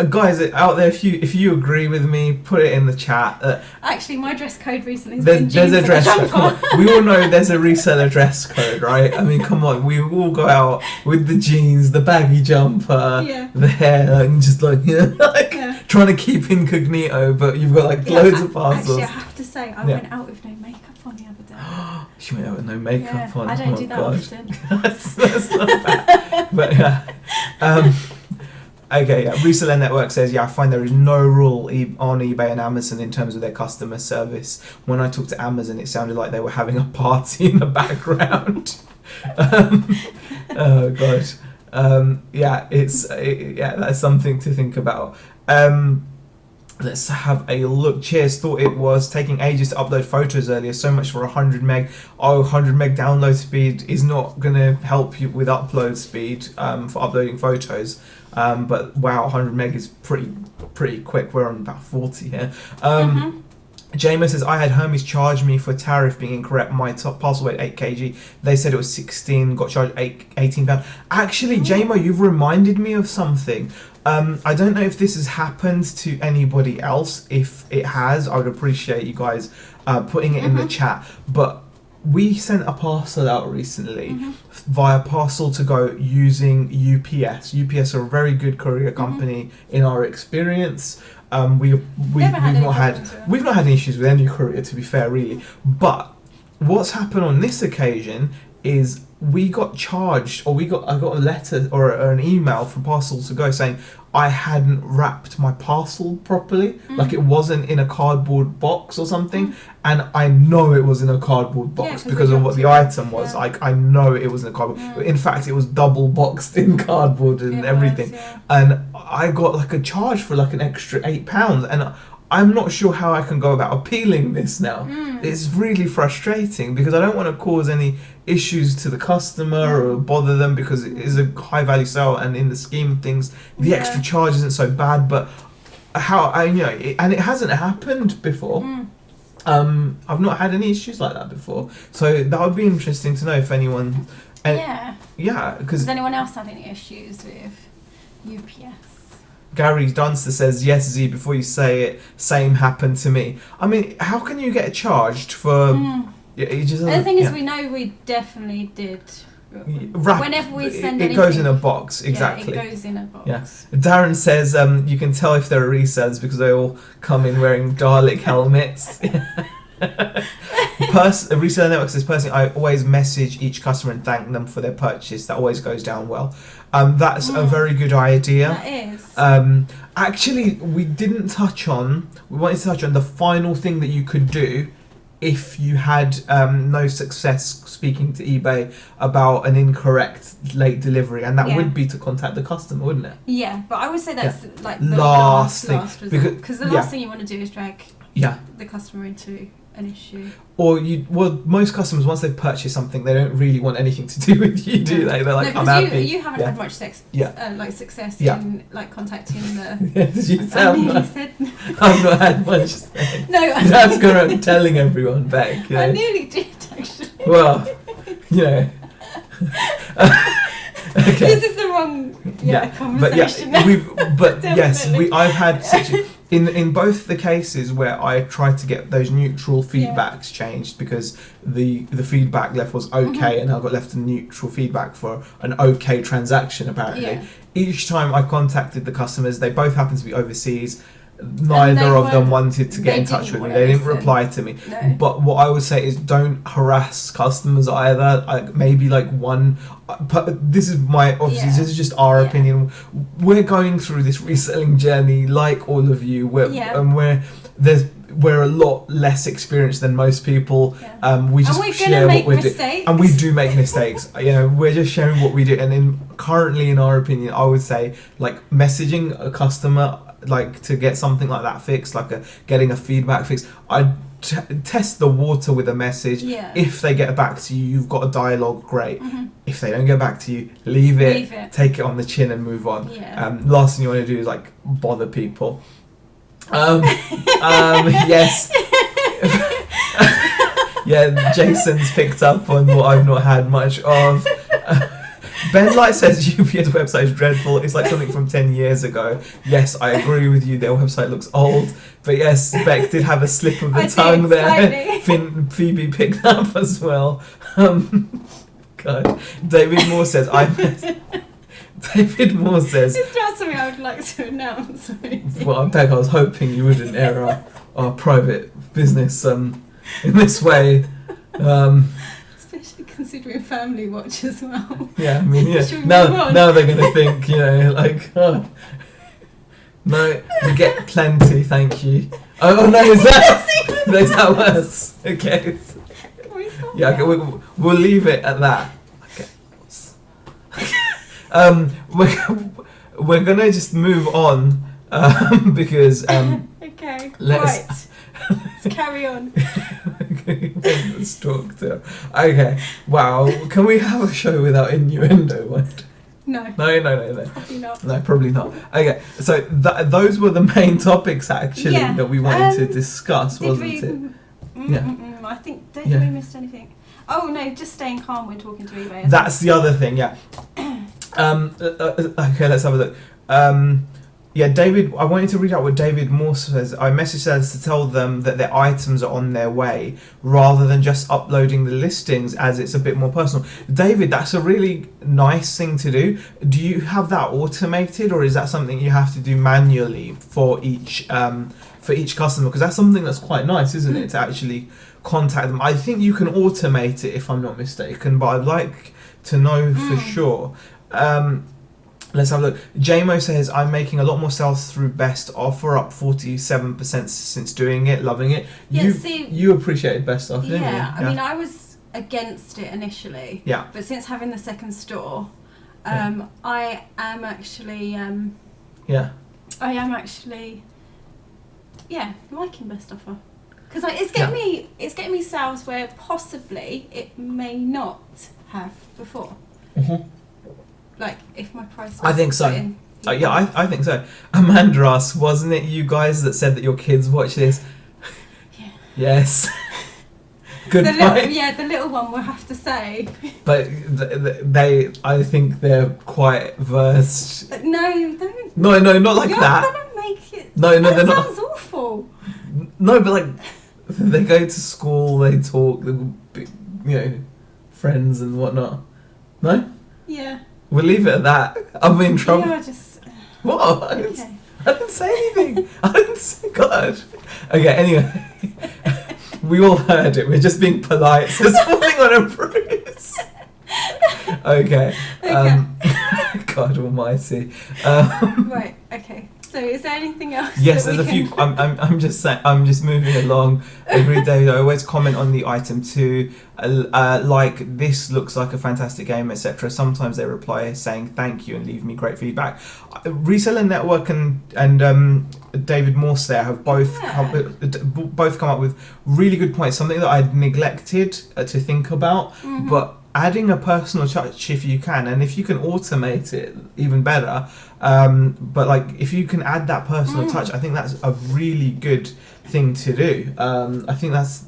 [SPEAKER 1] Guys out there, if you agree with me, put it in the chat.
[SPEAKER 2] Actually, my dress code recently has been
[SPEAKER 1] there's
[SPEAKER 2] jeans
[SPEAKER 1] a dress code. Come on. We all know there's a reseller dress code, right? I mean, come on, we all go out with the jeans, the baggy jumper, the hair, and just trying to keep incognito, but you've got loads of parcels.
[SPEAKER 2] Actually, I have to say, I went out with no makeup on the other day.
[SPEAKER 1] She went out with no makeup on.
[SPEAKER 2] I don't do that often.
[SPEAKER 1] That's not bad. But okay, Reseller Network says, I find there is no rule on eBay and Amazon in terms of their customer service. When I talked to Amazon, it sounded like they were having a party in the background. Oh god. That's something to think about. Let's have a look. Cheers. Thought it was taking ages to upload photos earlier. So much for 100 meg. 100 meg download speed is not going to help you with upload speed for uploading photos. But wow, 100 meg is pretty quick. We're on about 40 here. Jamer says, I had Hermes charge me for tariff being incorrect. My parcel weighed 8 kg. They said it was 16, got charged £18. Actually, Jamer, you've reminded me of something. I don't know if this has happened to anybody else. If it has, I would appreciate you guys putting it in the chat. But we sent a parcel out recently via Parcel to Go using UPS. UPS are a very good courier company in our experience. We've not had any issues with any courier, to be fair, really. But what's happened on this occasion is we got charged, or I got a letter or an email from Parcel to Go saying I hadn't wrapped my parcel properly, like it wasn't in a cardboard box or something, and I know it was in a cardboard box because of what the item was. I know it was in a cardboard. In fact, it was double boxed in cardboard and everything. And I got a charge for an extra £8, and I'm not sure how I can go about appealing this now. It's really frustrating because I don't want to cause any issues to the customer or bother them, because it is a high value sale, and in the scheme of things the extra charge isn't so bad. But and it hasn't happened before. I've not had any issues like that before, so that would be interesting to know if anyone because
[SPEAKER 2] has anyone else had any issues with UPS?
[SPEAKER 1] Gary Dunster says, yes, Z, before you say it, same happened to me. I mean, how can you get charged for...
[SPEAKER 2] The thing is, we know we definitely did Whenever we send
[SPEAKER 1] it goes in a box, exactly.
[SPEAKER 2] Yeah, it goes in a box.
[SPEAKER 1] Yeah. Darren says you can tell if they're resellers because they all come in wearing Dalek helmets. Reseller Network says, personally, I always message each customer and thank them for their purchase. That always goes down well. That's a very good idea.
[SPEAKER 2] That is.
[SPEAKER 1] Actually, we wanted to touch on the final thing that you could do if you had no success speaking to eBay about an incorrect late delivery, and that would be to contact the customer, wouldn't it?
[SPEAKER 2] Yeah, but I would say that's like the
[SPEAKER 1] last thing.
[SPEAKER 2] Because the last thing you want to do is drag the customer into an issue.
[SPEAKER 1] Or most customers, once they've purchased something, they don't really want anything to do with you, do they? They're like, I'm happy.
[SPEAKER 2] You haven't had much success in like contacting the.
[SPEAKER 1] Yeah, did you tell me? I've not had much sex.
[SPEAKER 2] No,
[SPEAKER 1] that's correct. Telling everyone back.
[SPEAKER 2] I nearly did actually.
[SPEAKER 1] Well, Okay.
[SPEAKER 2] This is the wrong conversation.
[SPEAKER 1] But yes, I've had in both the cases where I tried to get those neutral feedbacks changed because the feedback left was okay, and I got left a neutral feedback for an okay transaction apparently. Yeah. Each time I contacted the customers, they both happened to be overseas. Neither of them wanted to get in touch with me. They didn't reply to me. No. But what I would say is don't harass customers either. Maybe one. This is this is just our opinion. We're going through this reselling journey like all of you. We're a lot less experienced than most people. Yeah. We just share what we do, and we do make mistakes. We're just sharing what we do. And currently, in our opinion, I would say messaging a customer to get something like that fixed, getting a feedback fix. I'd test the water with a message. Yeah. If they get back to you, you've got a dialogue, great. Mm-hmm. If they don't get back to you, leave it, take it on the chin and move on. Yeah. Last thing you want to do is bother people. Yes. Yeah, Jason's picked up on what I've not had much of. Ben Light says UPS website is dreadful. It's like something from 10 years ago. Yes, I agree with you. Their website looks old. But yes, Beck did have a slip of the tongue there. Phoebe picked up as well. God. David Moore says, David Moore says...
[SPEAKER 2] It's not something I would like to announce.
[SPEAKER 1] Well, Beck, I was hoping you wouldn't air our private business in this way.
[SPEAKER 2] Especially considering Family Watch as well.
[SPEAKER 1] Yeah, I mean, now they're going to think, no, we get plenty, thank you. Oh no, is that worse? Okay. Yeah, okay, we'll leave it at that. Okay. We're going to just move on because...
[SPEAKER 2] okay, let's carry on.
[SPEAKER 1] Okay. Wow. Can we have a show without innuendo?
[SPEAKER 2] No.
[SPEAKER 1] No.
[SPEAKER 2] Probably not.
[SPEAKER 1] No, probably not. Okay. So those were the main topics actually that we wanted to discuss, wasn't it?
[SPEAKER 2] I think. Did we miss anything? Oh no, just staying calm when talking to eBay.
[SPEAKER 1] That's the other thing. Yeah. Okay. Let's have a look. Yeah, David, I wanted to read out what David Moore says. I messaged us to tell them that their items are on their way rather than just uploading the listings, as it's a bit more personal. David, that's a really nice thing to do. Do you have that automated, or is that something you have to do manually for each customer? Because that's something that's quite nice, isn't it, to actually contact them. I think you can automate it if I'm not mistaken, but I'd like to know for sure. Let's have a look. JMO says, I'm making a lot more sales through Best Offer, up 47% since doing it, loving it.
[SPEAKER 2] Yeah,
[SPEAKER 1] you appreciated Best Offer, didn't you?
[SPEAKER 2] Yeah, I mean, I was against it initially.
[SPEAKER 1] Yeah.
[SPEAKER 2] But since having the second store, I am actually... I am actually... liking Best Offer. Because it's getting me sales where possibly it may not have before. Mm-hmm. If my price was
[SPEAKER 1] I think so. I think so. Amanda asked, wasn't it you guys that said that your kids watch this?
[SPEAKER 2] Yeah.
[SPEAKER 1] Yes. Good point.
[SPEAKER 2] The little one, we'll have to say.
[SPEAKER 1] But I think they're quite versed.
[SPEAKER 2] No, don't.
[SPEAKER 1] No, not like that.
[SPEAKER 2] You're gonna make it.
[SPEAKER 1] No, they're not.
[SPEAKER 2] That sounds awful.
[SPEAKER 1] No, but they go to school, they talk, friends and whatnot. No?
[SPEAKER 2] Yeah.
[SPEAKER 1] We'll leave it at that. I'm in trouble.
[SPEAKER 2] Yeah, just...
[SPEAKER 1] What?
[SPEAKER 2] Okay.
[SPEAKER 1] I didn't say anything. I didn't say... God. Okay, anyway. We all heard it. We're just being polite. So it's falling on a bruise. Okay. God almighty.
[SPEAKER 2] Right, okay. So is there anything else?
[SPEAKER 1] Yes, there's a few. I'm just saying. I'm just moving along. Agree, David. I always comment on the item too. Like this looks like a fantastic game, etc. Sometimes they reply saying thank you and leave me great feedback. Reseller Network and David Morse there have both come up with really good points. Something that I'd neglected to think about, but adding a personal touch if you can, and if you can automate it, even better. But like if you can add that personal touch, I think that's a really good thing to do. I think that's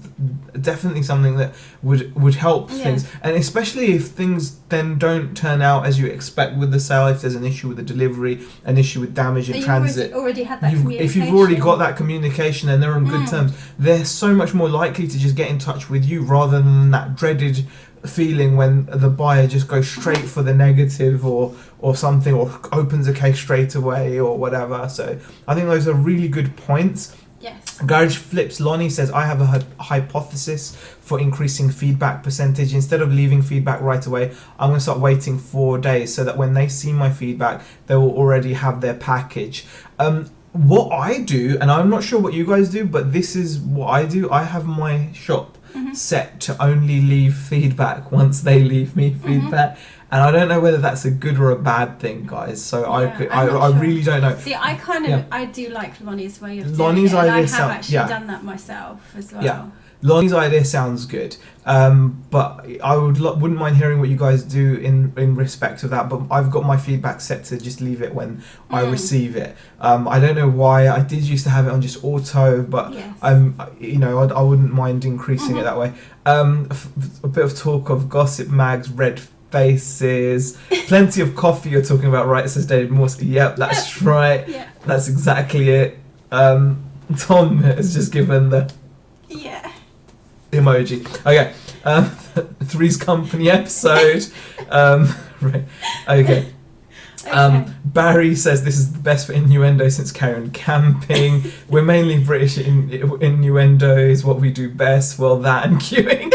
[SPEAKER 1] definitely something that would help things, and especially if things then don't turn out as you expect with the sale. If there's an issue with the delivery, an issue with damage in transit,
[SPEAKER 2] already had that communication.
[SPEAKER 1] If you've already got that communication and they're on good terms, they're so much more likely to just get in touch with you rather than that dreaded feeling when the buyer just goes straight for the negative or something, or opens a case straight away or whatever. So I think those are really good points.
[SPEAKER 2] Yes.
[SPEAKER 1] Garage Flips Lonnie says, I have a hypothesis for increasing feedback percentage. Instead of leaving feedback right away, I'm going to start waiting 4 days so that when they see my feedback, they will already have their package. What I do, and I'm not sure what you guys do, but this is what I do. I have my shop set to only leave feedback once they leave me feedback. And I don't know whether that's a good or a bad thing, guys. So I really don't know.
[SPEAKER 2] See, I kind of I do like Lonnie's way of doing
[SPEAKER 1] Lonnie's
[SPEAKER 2] it. And
[SPEAKER 1] idea
[SPEAKER 2] I have actually done that myself as well.
[SPEAKER 1] Yeah. Lonnie's idea sounds good, but I wouldn't mind hearing what you guys do in respect of that. But I've got my feedback set to just leave it when I receive it. I don't know why. I did used to have it on just auto, but I wouldn't mind increasing it that way. A bit of talk of Gossip Mag's red faces, plenty of coffee. You're talking about, right? Says David Morse. Yep, that's right. Yeah. That's exactly it. Tom has just given the emoji. Okay. Three's Company episode. Right. Okay. Barry says this is the best for innuendo since Karen camping. We're mainly British innuendo is what we do best. Well, that and queuing.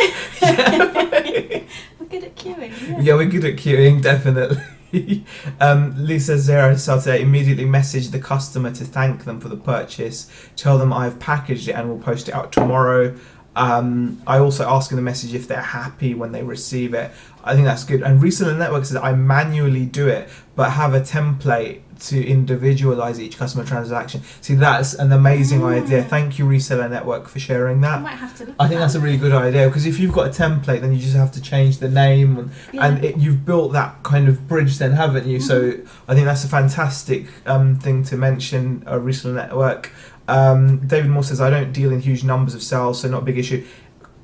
[SPEAKER 2] We're good at queuing.
[SPEAKER 1] Yeah, we're good at queuing, definitely. Lisa Zera Saturday immediately messaged the customer to thank them for the purchase. Tell them I've packaged it and will post it out tomorrow. I also ask in the message if they're happy when they receive it. I think that's good. And Reseller Network says I manually do it, but have a template to individualize each customer transaction. See, that's an amazing idea. Thank you, Reseller Network, for sharing that.
[SPEAKER 2] I might have to look
[SPEAKER 1] I think that's a really good idea, because if you've got a template, then you just have to change the name, and you've built that kind of bridge then, haven't you? So I think that's a fantastic thing to mention, Reseller Network. David Moore says, I don't deal in huge numbers of sales, so not a big issue.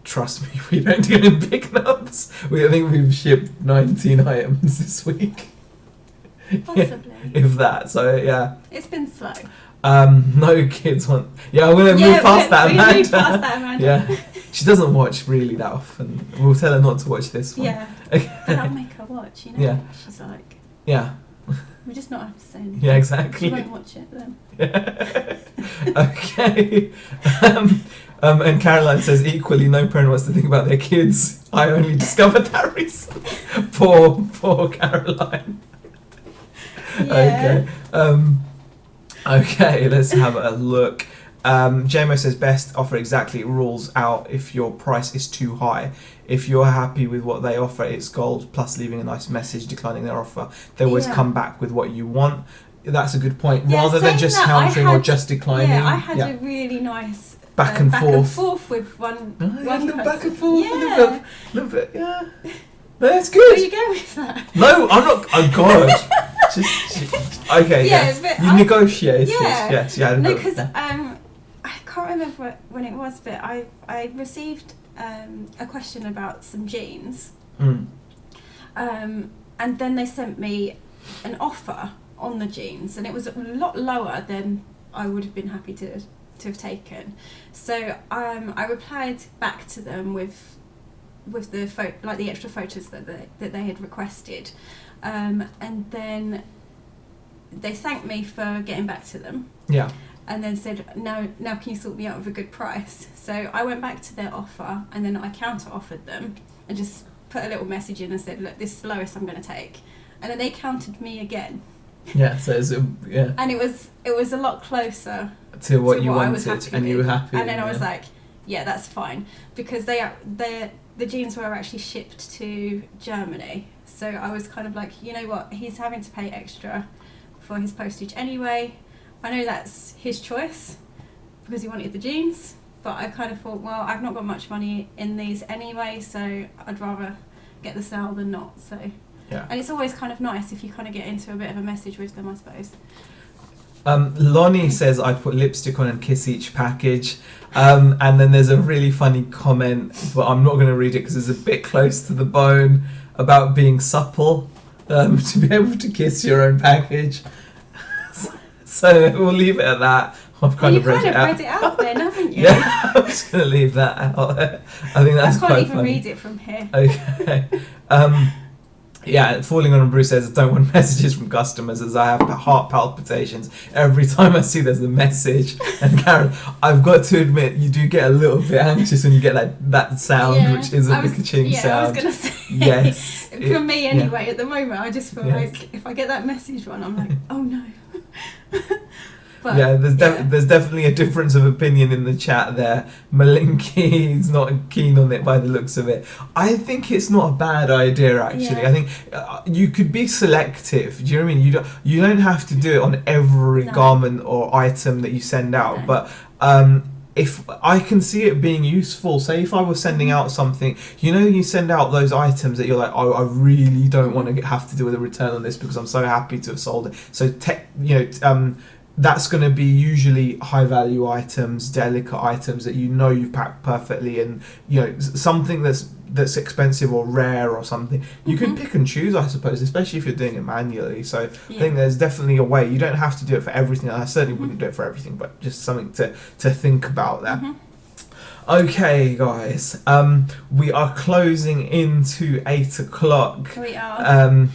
[SPEAKER 1] Trust me, we don't deal in big numbers. I think we've shipped 19 items this week.
[SPEAKER 2] Possibly.
[SPEAKER 1] If that, so yeah.
[SPEAKER 2] It's been slow.
[SPEAKER 1] No kids want... Yeah, I'm going to move past that, Amanda.
[SPEAKER 2] Move past that, Amanda.
[SPEAKER 1] Yeah. She doesn't watch really that often. We'll tell her not to watch this one.
[SPEAKER 2] Yeah. But I'll make her watch, you know?
[SPEAKER 1] Yeah.
[SPEAKER 2] She's like...
[SPEAKER 1] Yeah.
[SPEAKER 2] We just not have to say anything.
[SPEAKER 1] Yeah, exactly.
[SPEAKER 2] She won't watch it then.
[SPEAKER 1] Okay. And Caroline says, equally, no parent wants to think about their kids. I only discovered that recently. Poor Caroline.
[SPEAKER 2] Yeah.
[SPEAKER 1] Okay. Okay, let's have a look. JMO says best offer exactly rules out if your price is too high. If you're happy with what they offer, it's gold, plus leaving a nice message declining their offer. They always come back with what you want. That's a good point. Rather than just countering or just declining.
[SPEAKER 2] Yeah, I had a really nice
[SPEAKER 1] back and forth
[SPEAKER 2] with one
[SPEAKER 1] person. Back and forth.
[SPEAKER 2] Yeah.
[SPEAKER 1] A little bit, yeah. That's good.
[SPEAKER 2] Where you go with that?
[SPEAKER 1] No, I'm not. Oh, God. Okay,
[SPEAKER 2] yeah.
[SPEAKER 1] But you negotiated.
[SPEAKER 2] Yeah.
[SPEAKER 1] Yes, yeah.
[SPEAKER 2] No, because I can't remember when it was, but I received a question about some jeans. And then they sent me an offer on the jeans, and it was a lot lower than I would have been happy to have taken. So I replied back to them with with the like the extra photos that they had requested, and then they thanked me for getting back to them.
[SPEAKER 1] Yeah.
[SPEAKER 2] And then said, now can you sort me out with a good price? So I went back to their offer, and then I counter offered them and just put a little message in and said, look, this is the lowest I'm going to take. And then they countered me again.
[SPEAKER 1] Yeah, so yeah.
[SPEAKER 2] And it was a lot closer
[SPEAKER 1] to what you
[SPEAKER 2] I
[SPEAKER 1] wanted,
[SPEAKER 2] was happy
[SPEAKER 1] and
[SPEAKER 2] with.
[SPEAKER 1] you were happy.
[SPEAKER 2] And then I was like, yeah, that's fine, because the jeans were actually shipped to Germany. So I was kind of like, you know what, he's having to pay extra for his postage anyway. I know that's his choice because he wanted the jeans, but I kind of thought, well, I've not got much money in these anyway, so I'd rather get the sale than not. So
[SPEAKER 1] yeah.
[SPEAKER 2] And it's always kind of nice if you kind of get into a bit of a message with them, I suppose.
[SPEAKER 1] Lonnie says I put lipstick on and kiss each package, and then there's a really funny comment, but I'm not going to read it because it's a bit close to the bone, about being supple, to be able to kiss your own package. So we'll leave it at that. I've kind of read it out
[SPEAKER 2] then, haven't you?
[SPEAKER 1] Yeah, I'm just going to leave that out. I think that's quite funny.
[SPEAKER 2] I can't even read it from here.
[SPEAKER 1] Okay. Yeah, Falling on Bruce says, I don't want messages from customers as I have heart palpitations every time I see there's a message. And Karen, I've got to admit, you do get a little bit anxious when you get that sound, which is a ka-ching sound.
[SPEAKER 2] I was going to say,
[SPEAKER 1] yes.
[SPEAKER 2] For me anyway, at the moment, I just feel like if I get that message one, I'm like, oh no. But,
[SPEAKER 1] yeah, there's definitely a difference of opinion in the chat there. Malinky is not keen on it by the looks of it. I think it's not a bad idea, actually.
[SPEAKER 2] Yeah.
[SPEAKER 1] I think you could be selective. Do you know what I mean? You don't have to do it on every garment or item that you send out. No. But if I can see it being useful, say if I was sending out something, you send out those items that you're like, oh, I really don't want to have to do with a return on this because I'm so happy to have sold it. So that's going to be usually high value items, delicate items that you've packed perfectly, and something that's expensive or rare or something. You can pick and choose, I suppose, especially if you're doing it manually. So I think there's definitely a way. You don't have to do it for everything. I certainly wouldn't do it for everything, but just something to think about there. Okay, guys, we are closing into 8 o'clock.
[SPEAKER 2] We are.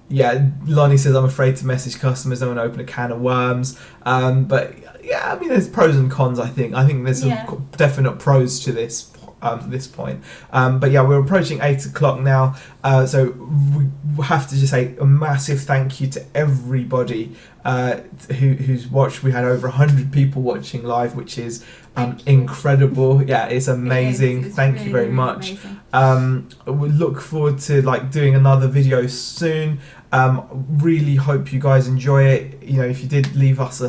[SPEAKER 1] Yeah, Lonnie says, I'm afraid to message customers, don't want to open a can of worms. But yeah, I mean, there's pros and cons, I think. I think there's some definite pros to this point. But yeah, we're approaching 8 o'clock now. So we have to just say a massive thank you to everybody who's watched. We had over 100 people watching live, which is incredible. Yeah, it's amazing. Thank you very much. We look forward to doing another video soon. Really hope you guys enjoy it. If you did, leave us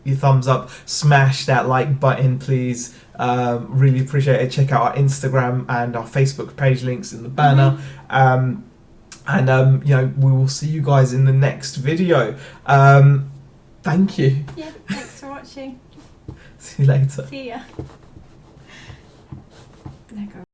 [SPEAKER 1] your thumbs up, smash that like button, please. Really appreciate it. Check out our Instagram and our Facebook page, links in the banner. And we will see you guys in the next video. Thank you.
[SPEAKER 2] Yeah, thanks for watching.
[SPEAKER 1] See you later.
[SPEAKER 2] See ya. There you go.